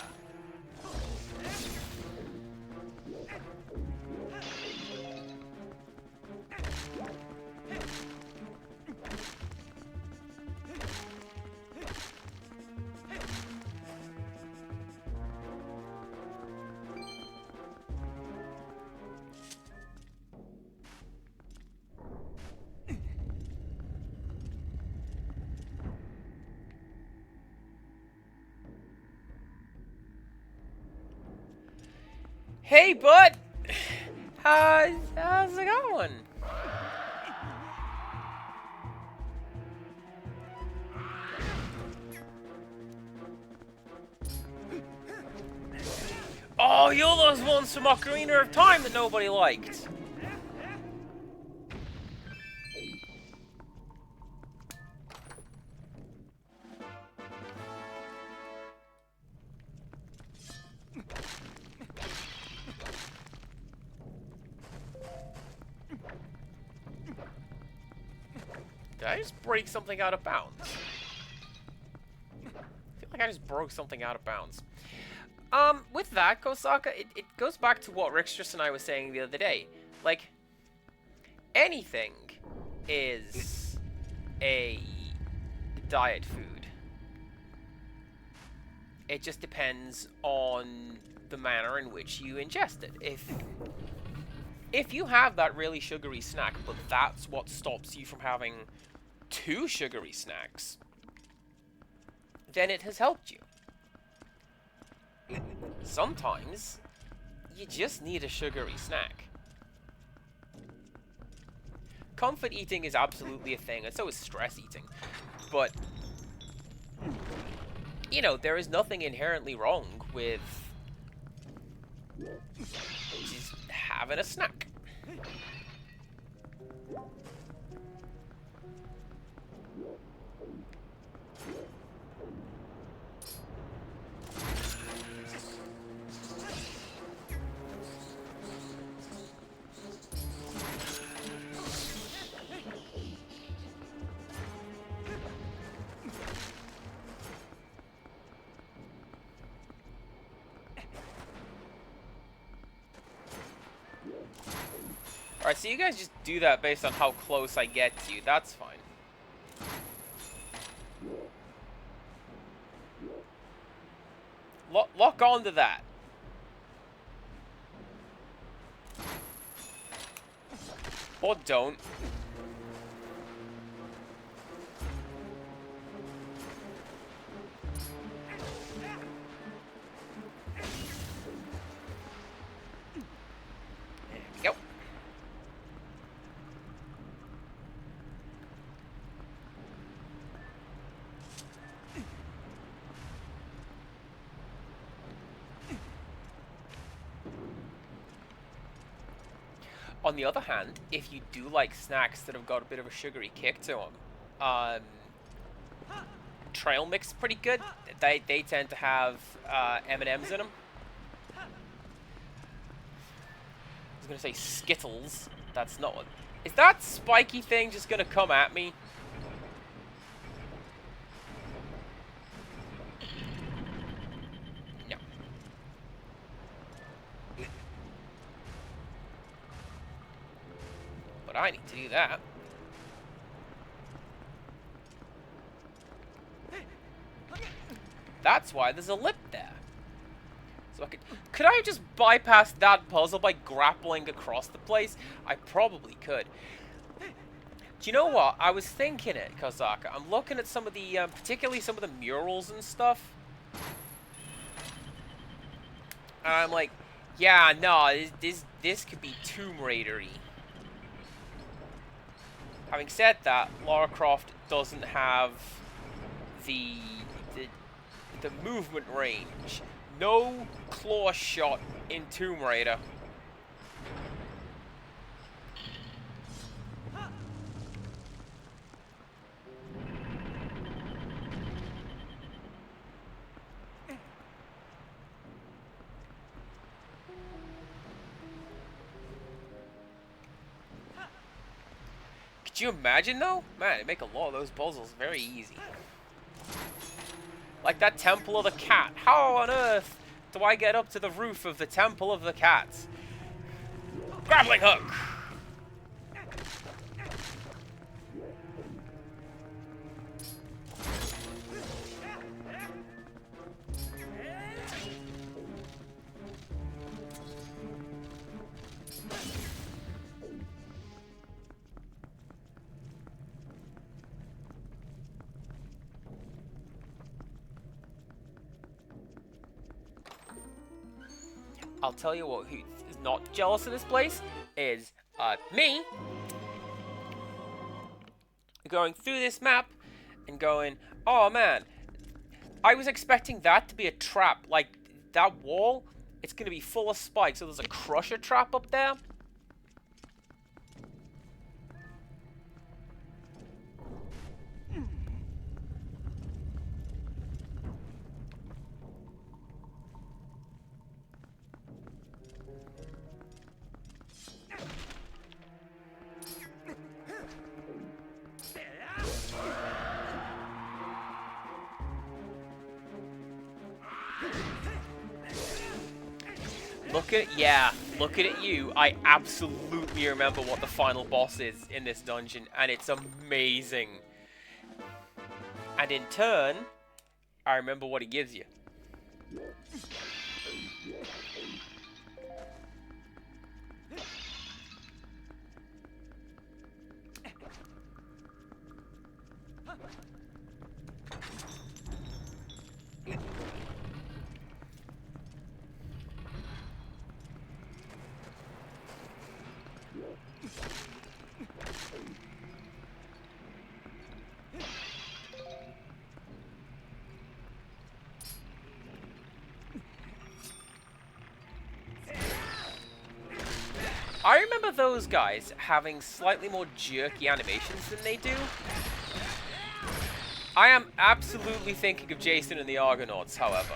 Hey, bud! How's it going? Oh, you're those ones from Ocarina of Time that nobody liked. Did I just break something out of bounds? I feel like I just broke something out of bounds. With that, Kosaka, it goes back to what Rixtrus and I was saying the other day. Like, anything is a diet food. It just depends on the manner in which you ingest it. If you have that really sugary snack, but that's what stops you from having 2 sugary snacks, then it has helped you. Sometimes, you just need a sugary snack. Comfort eating is absolutely a thing, and so is stress eating. But, you know, there is nothing inherently wrong with just having a snack. Alright, so you guys just do that based on how close I get to you. That's fine. Lock on to that. Or don't. There we go. On the other hand, if you do like snacks that have got a bit of a sugary kick to them, trail mix is pretty good. They tend to have M&Ms in them. was gonna say Skittles. That's not what... Is that spiky thing just gonna come at me? No. But I need to do that. That's why there's a lip there. So I could I just bypass that puzzle by grappling across the place? I probably could. Do you know what? I was thinking it, Kozaka. I'm looking at some of the, particularly some of the murals and stuff. And I'm like, yeah, no, this could be Tomb Raider-y. Having said that, Lara Croft doesn't have the movement range. No claw shot in Tomb Raider. Could you imagine though? Man, it'd make a lot of those puzzles very easy. Like that Temple of the Cat. How on earth do I get up to the roof of the Temple of the Cat? Grappling hook! I'll tell you what, who is not jealous of this place is me going through this map and going, oh man, I was expecting that to be a trap. Like, that wall, it's going to be full of spikes, so there's a crusher trap up there. Looking at you, I absolutely remember what the final boss is in this dungeon, and it's amazing. And in turn, I remember what he gives you. I remember those guys having slightly more jerky animations than they do. I am absolutely thinking of Jason and the Argonauts, however.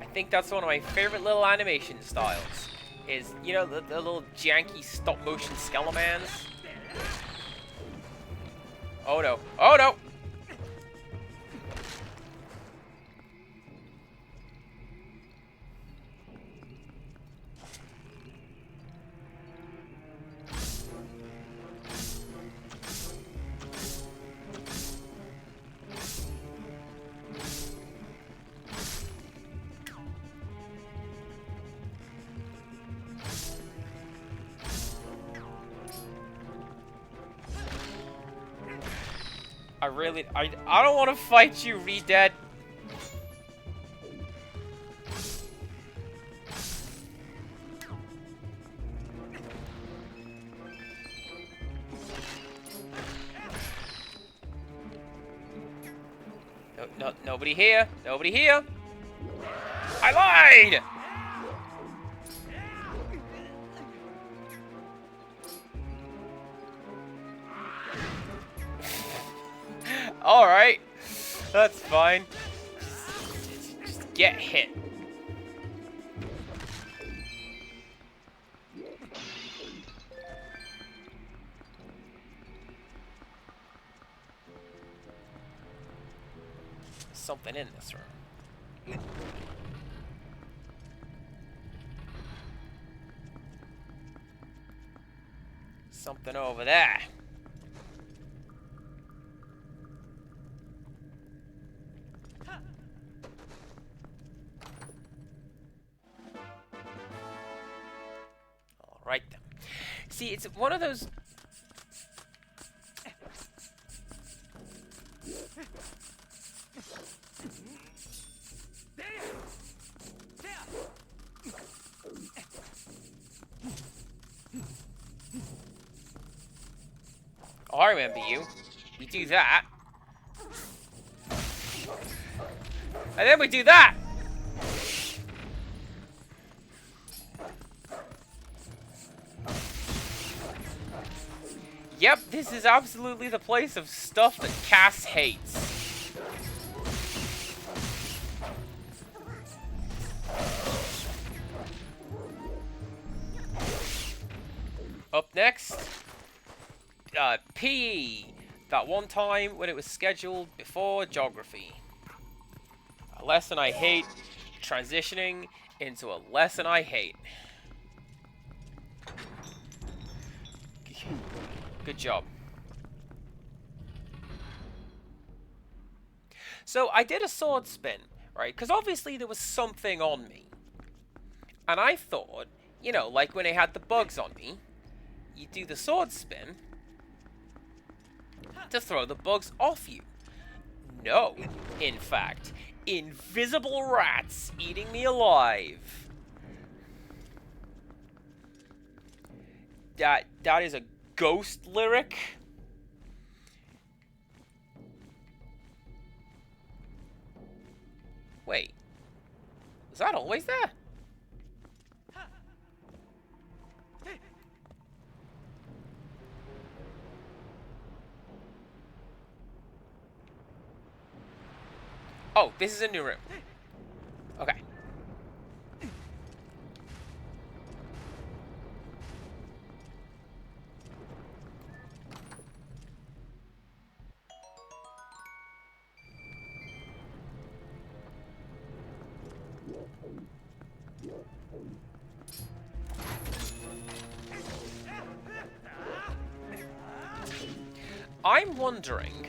I think that's one of my favorite little animation styles. Is, you know, the little janky stop-motion Skelemans? Oh no. Oh no! I don't want to fight you, Re-Dead. Nobody here. Nobody here. I lied! Alright. That's fine. Just get hit. Something in this room. Something over there. Alright then. See, it's one of those... Oh, I remember you. We do that. And then we do that! Yep, this is absolutely the place of stuff that Cass hates. Up next, PE. That one time when it was scheduled before geography. A lesson I hate, transitioning into a lesson I hate. Good job. So I did a sword spin, right? Because obviously there was something on me. And I thought, you know, like when I had the bugs on me, you do the sword spin to throw the bugs off you. No, in fact, invisible rats eating me alive. That is a ghost lyric. Wait, was that always there? Oh, this is a new room. Okay. I'm wondering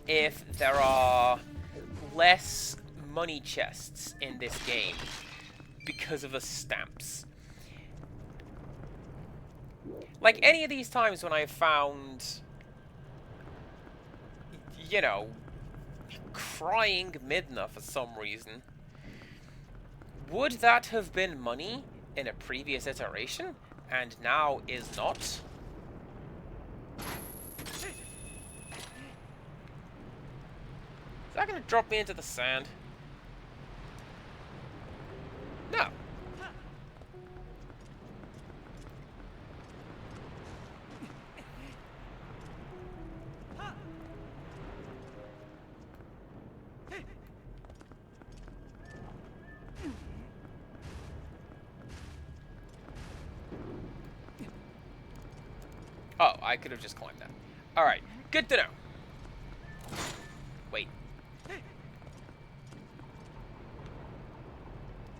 if there are less money chests in this game because of the stamps. Like any of these times when I found, you know, crying Midna for some reason, would that have been money in a previous iteration and now is not? Is that gonna drop me into the sand? No. Oh, I could have just climbed that. Alright, good to know. Wait.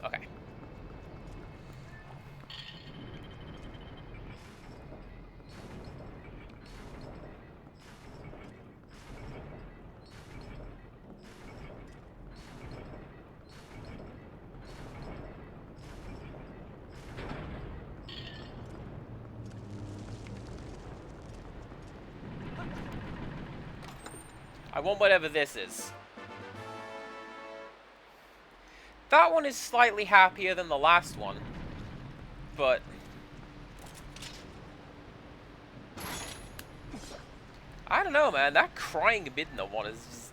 Okay. I want whatever this is. That one is slightly happier than the last one, but I don't know, man. That crying Midna one is just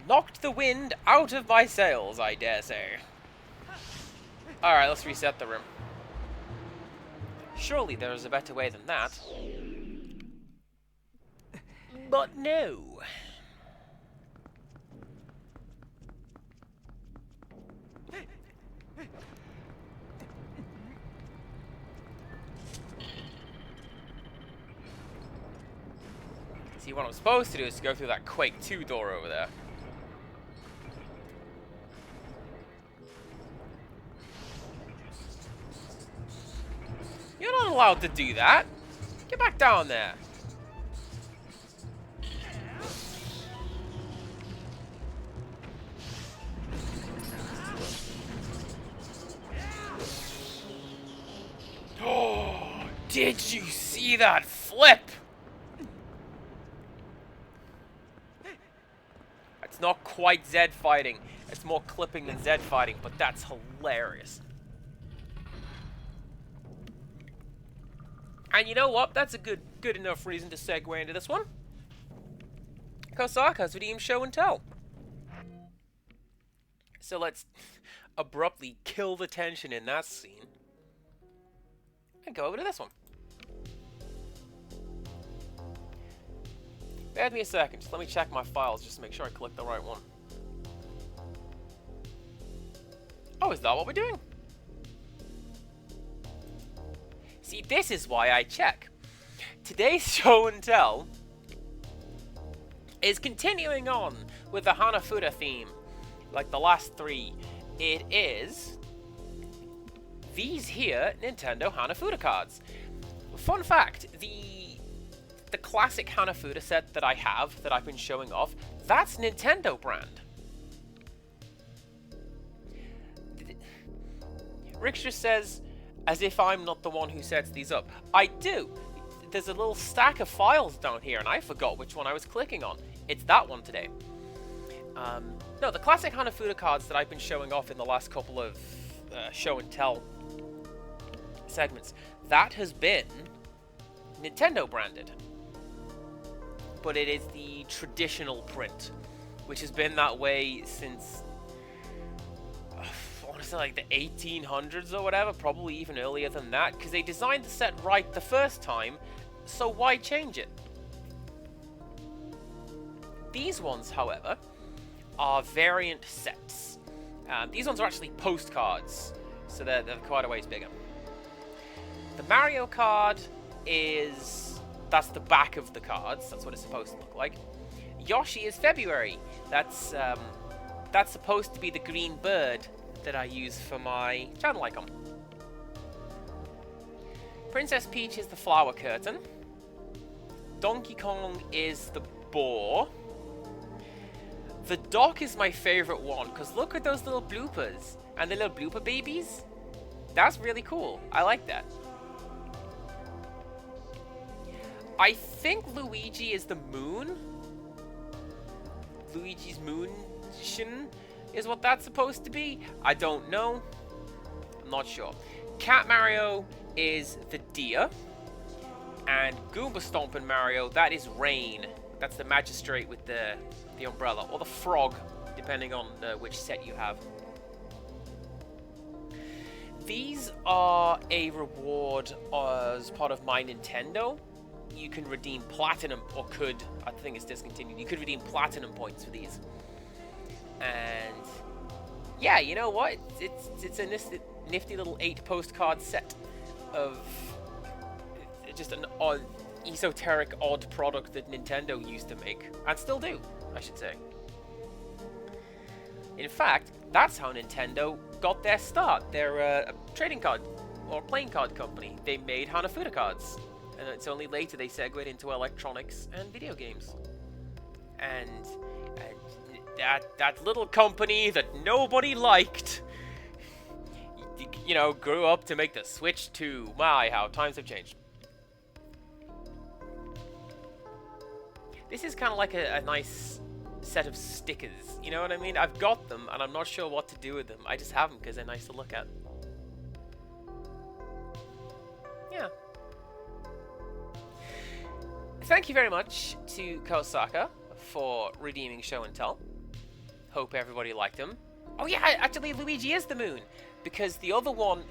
knocked the wind out of my sails, I dare say. Alright, let's reset the room. Surely there is a better way than that. But no. See, what I'm supposed to do is to go through that Quake 2 door over there. You're not allowed to do that. Get back down there. Oh, did you see that flip? It's not quite Zed fighting. It's more clipping than Zed fighting, but that's hilarious. And you know what? That's a good enough reason to segue into this one. Kosaka's redeemed show and tell. So let's abruptly kill the tension in that scene and go over to this one. Bear with me a second. Just let me check my files just to make sure I click the right one. Oh, is that what we're doing? See, this is why I check. Today's show and tell is continuing on with the Hanafuda theme, like the last three. It is these here Nintendo Hanafuda cards. Fun fact, the classic Hanafuda set that I have, that I've been showing off, that's Nintendo brand. Rick just says, as if I'm not the one who sets these up. I do. There's a little stack of files down here, and I forgot which one I was clicking on. It's that one today. No, the classic Hanafuda cards that I've been showing off in the last couple of show and tell segments, that has been Nintendo branded. But it is the traditional print, which has been that way since I want to say like the 1800s or whatever, probably even earlier than that, because they designed the set right the first time, so why change it? These ones, however, are variant sets. These ones are actually postcards, so they're quite a ways bigger. The Mario card that's the back of the cards. That's what it's supposed to look like. Yoshi is February. That's supposed to be the green bird that I use for my channel icon. Princess Peach is the flower curtain. Donkey Kong is the boar. The dock is my favorite one, because look at those little bloopers. And the little blooper babies. That's really cool. I like that. I think Luigi is the moon. Luigi's moon is what that's supposed to be. I don't know. I'm not sure. Cat Mario is the deer. And Goomba Stompin' Mario, that is Rain. That's the magistrate with the umbrella. Or the frog, depending on which set you have. These are a reward as part of My Nintendo. You can redeem platinum, or could, I think it's discontinued, you could redeem platinum points for these. And yeah, you know what? It's a nifty little 8 postcard set of just an odd, esoteric, odd product that Nintendo used to make, and still do, I should say. In fact, that's how Nintendo got their start. They're a trading card or playing card company. They made Hanafuda cards. And it's only later they segued into electronics and video games. And that little company that nobody liked, you know, grew up to make the switch to, my, how times have changed. This is kind of like a nice set of stickers, you know what I mean? I've got them, and I'm not sure what to do with them. I just have them because they're nice to look at. Yeah. Thank you very much to Kosaka for redeeming show and tell. Hope everybody liked him. Oh yeah, actually Luigi is the moon, because the other one,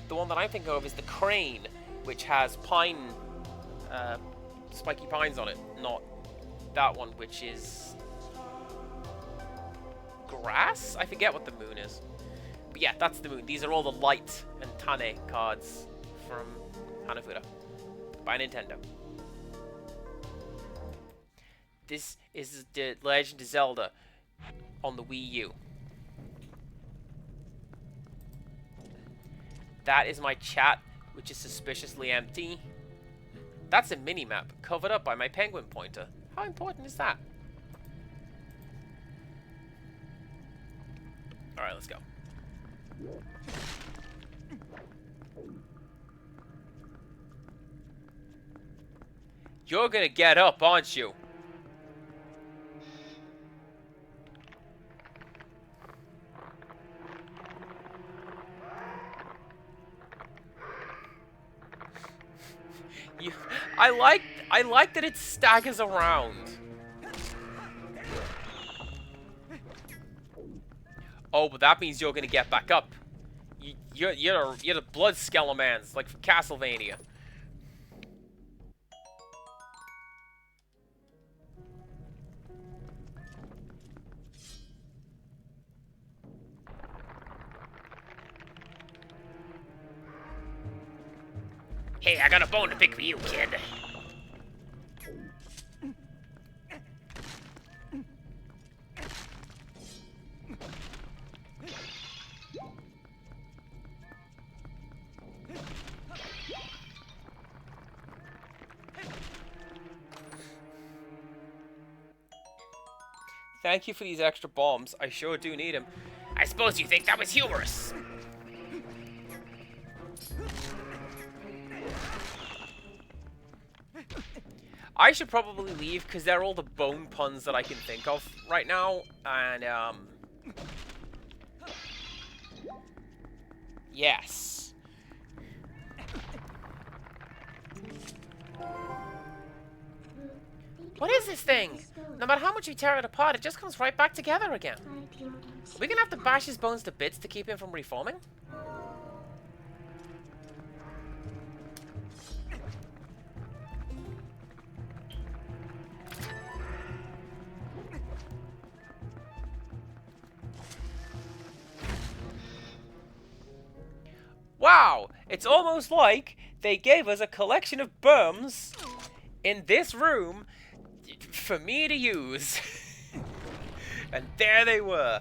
the one that I'm thinking of, is the crane, which has pine, spiky pines on it, not that one, which is grass? I forget what the moon is. But yeah, that's the moon. These are all the Light and Tane cards from Hanafuda by Nintendo. This is the Legend of Zelda on the Wii U. That is my chat, which is suspiciously empty. That's a mini-map covered up by my penguin pointer. How important is that? Alright, let's go. You're gonna get up, aren't you? I like that it staggers around. Oh, but that means you're gonna get back up. You're the blood skelemans, like from Castlevania. Hey, I got a bone to pick for you, kid. Thank you for these extra bombs. I sure do need them. I suppose you think that was humorous. I should probably leave because they're all the bone puns that I can think of right now. And, yes. What is this thing? No matter how much you tear it apart, it just comes right back together again. We're gonna have to bash his bones to bits to keep him from reforming? Wow! It's almost like they gave us a collection of berms in this room for me to use. And there they were.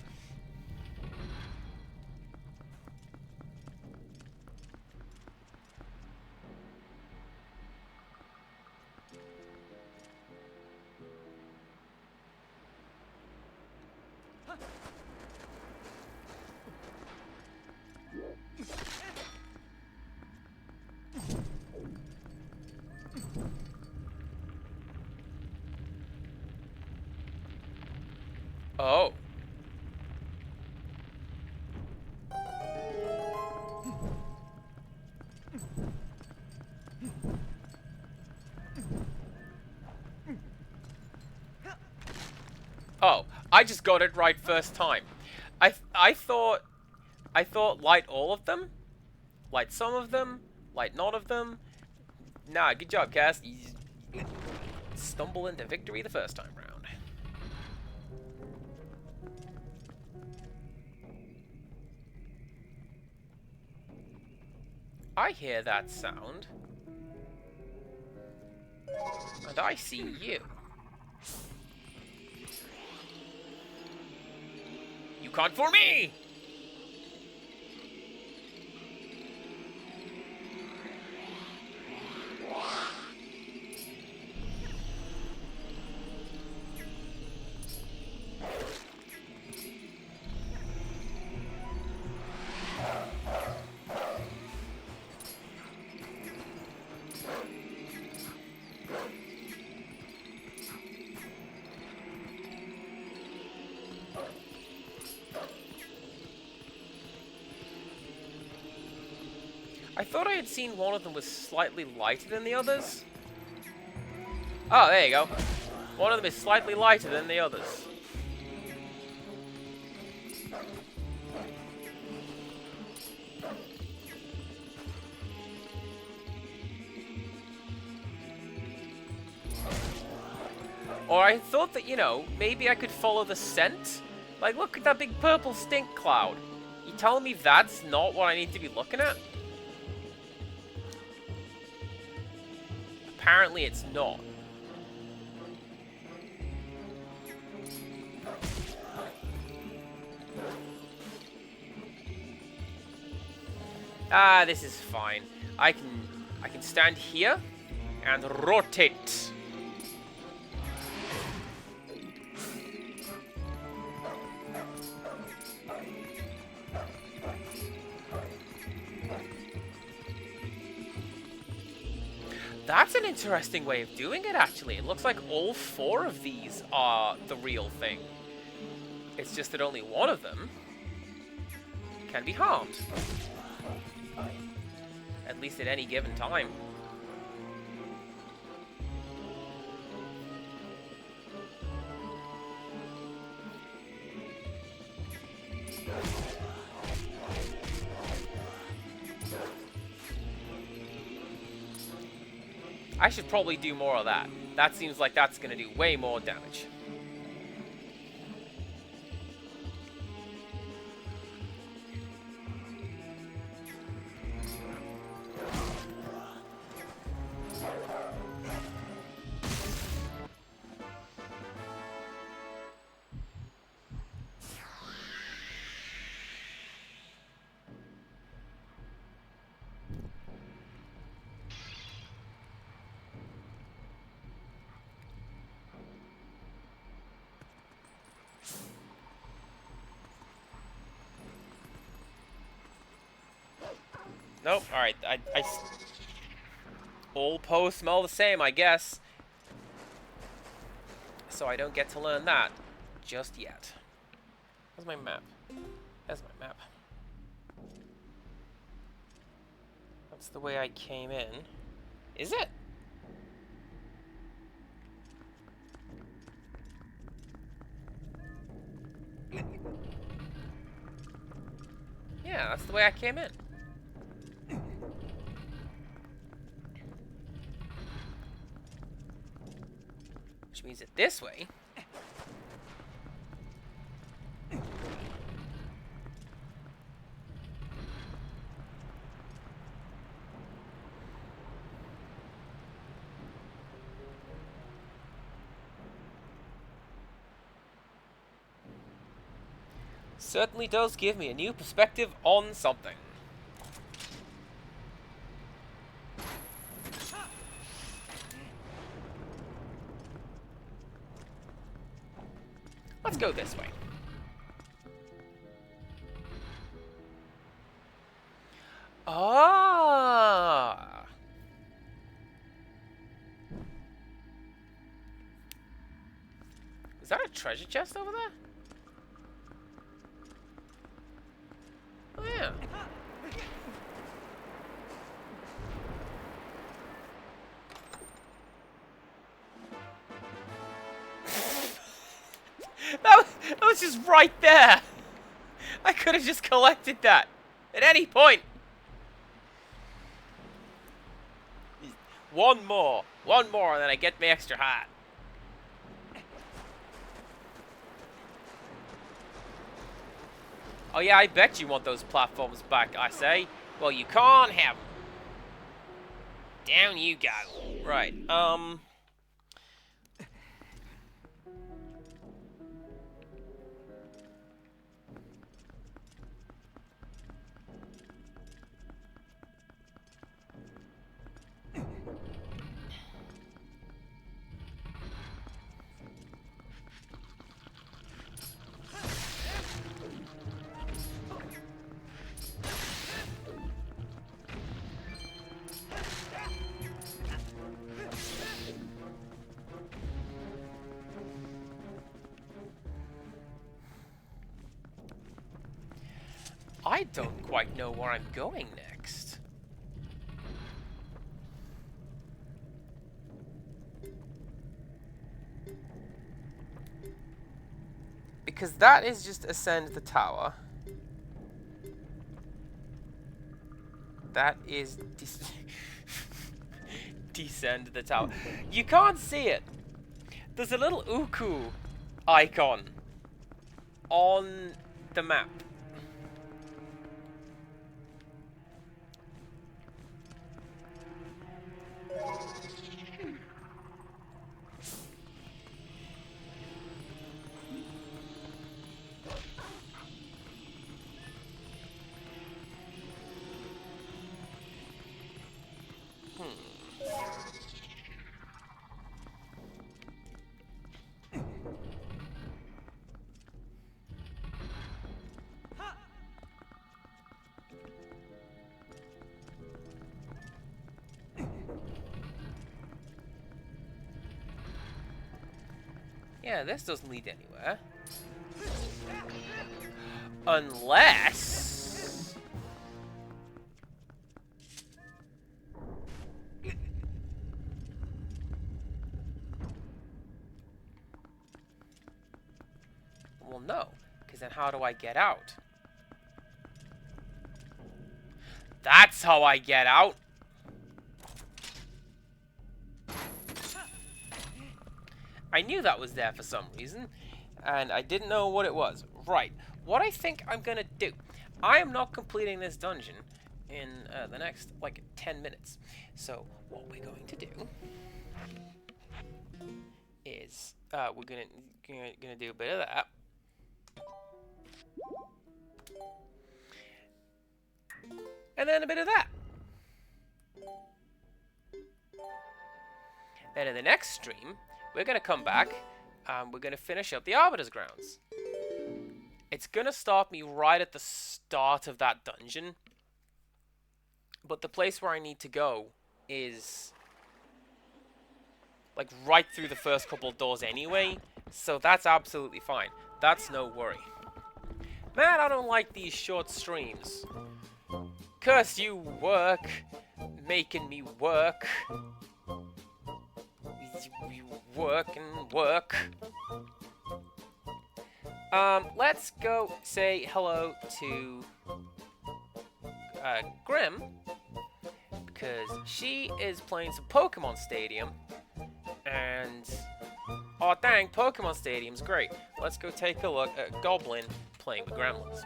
Oh. Oh, I just got it right first time. I thought light all of them, light some of them, light none of them. Nah, good job, Cass. You stumble into victory the first time round. I hear that sound. And I see you. You can't fool me! I thought I had seen one of them was slightly lighter than the others. Oh, there you go. One of them is slightly lighter than the others. Or I thought that, you know, maybe I could follow the scent. Like, look at that big purple stink cloud. You telling me that's not what I need to be looking at? Apparently it's not. Ah, this is fine. I can stand here and rotate. That's an interesting way of doing it, actually. It looks like all 4 of these are the real thing. It's just that only one of them can be harmed. At least at any given time. I should probably do more of that. That seems like that's going to do way more damage. Nope, alright, all posts smell the same, I guess. So I don't get to learn that just yet. Where's my map? There's my map. That's the way I came in. Is it? Yeah, that's the way I came in. Which means that this way... certainly does give me a new perspective on something. Let's go this way. Ah! Is that a treasure chest over there? Oh, yeah. That was just right there. I could have just collected that at any point. One more, and then I get my extra hat. Oh yeah, I bet you want those platforms back, I say. Well, you can't have them. Down you go. Right, I don't quite know where I'm going next. Because that is just ascend the tower. That is descend the tower. You can't see it. There's a little Uku icon on the map. Yeah, this doesn't lead anywhere. Unless... Well, no. Because then how do I get out? That's how I get out! I knew that was there for some reason, and I didn't know what it was. Right, what I think I'm gonna do, I am not completing this dungeon in the next, like, 10 minutes. So, what we're going to do is, we're gonna do a bit of that. And then a bit of that. Then in the next stream, we're going to come back, and we're going to finish up the Arbiter's Grounds. It's going to stop me right at the start of that dungeon, but the place where I need to go is, like, right through the first couple of doors anyway, so that's absolutely fine. That's no worry. Man, I don't like these short streams. Curse you, work. Making me work. You work and work. Let's go say hello to Grim, because she is playing some Pokemon Stadium, and oh dang, Pokemon Stadium's great. Let's go take a look at Goblin playing with Gremlins.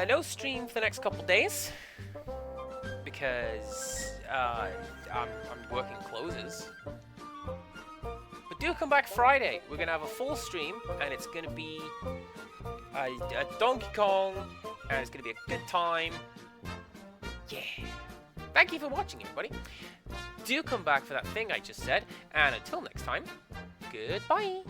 No stream for the next couple days because I'm working closes. But do come back Friday. We're gonna have a full stream, and it's gonna be a Donkey Kong, and it's gonna be a good time. Yeah. Thank you for watching, everybody. Do come back for that thing I just said, and until next time, goodbye.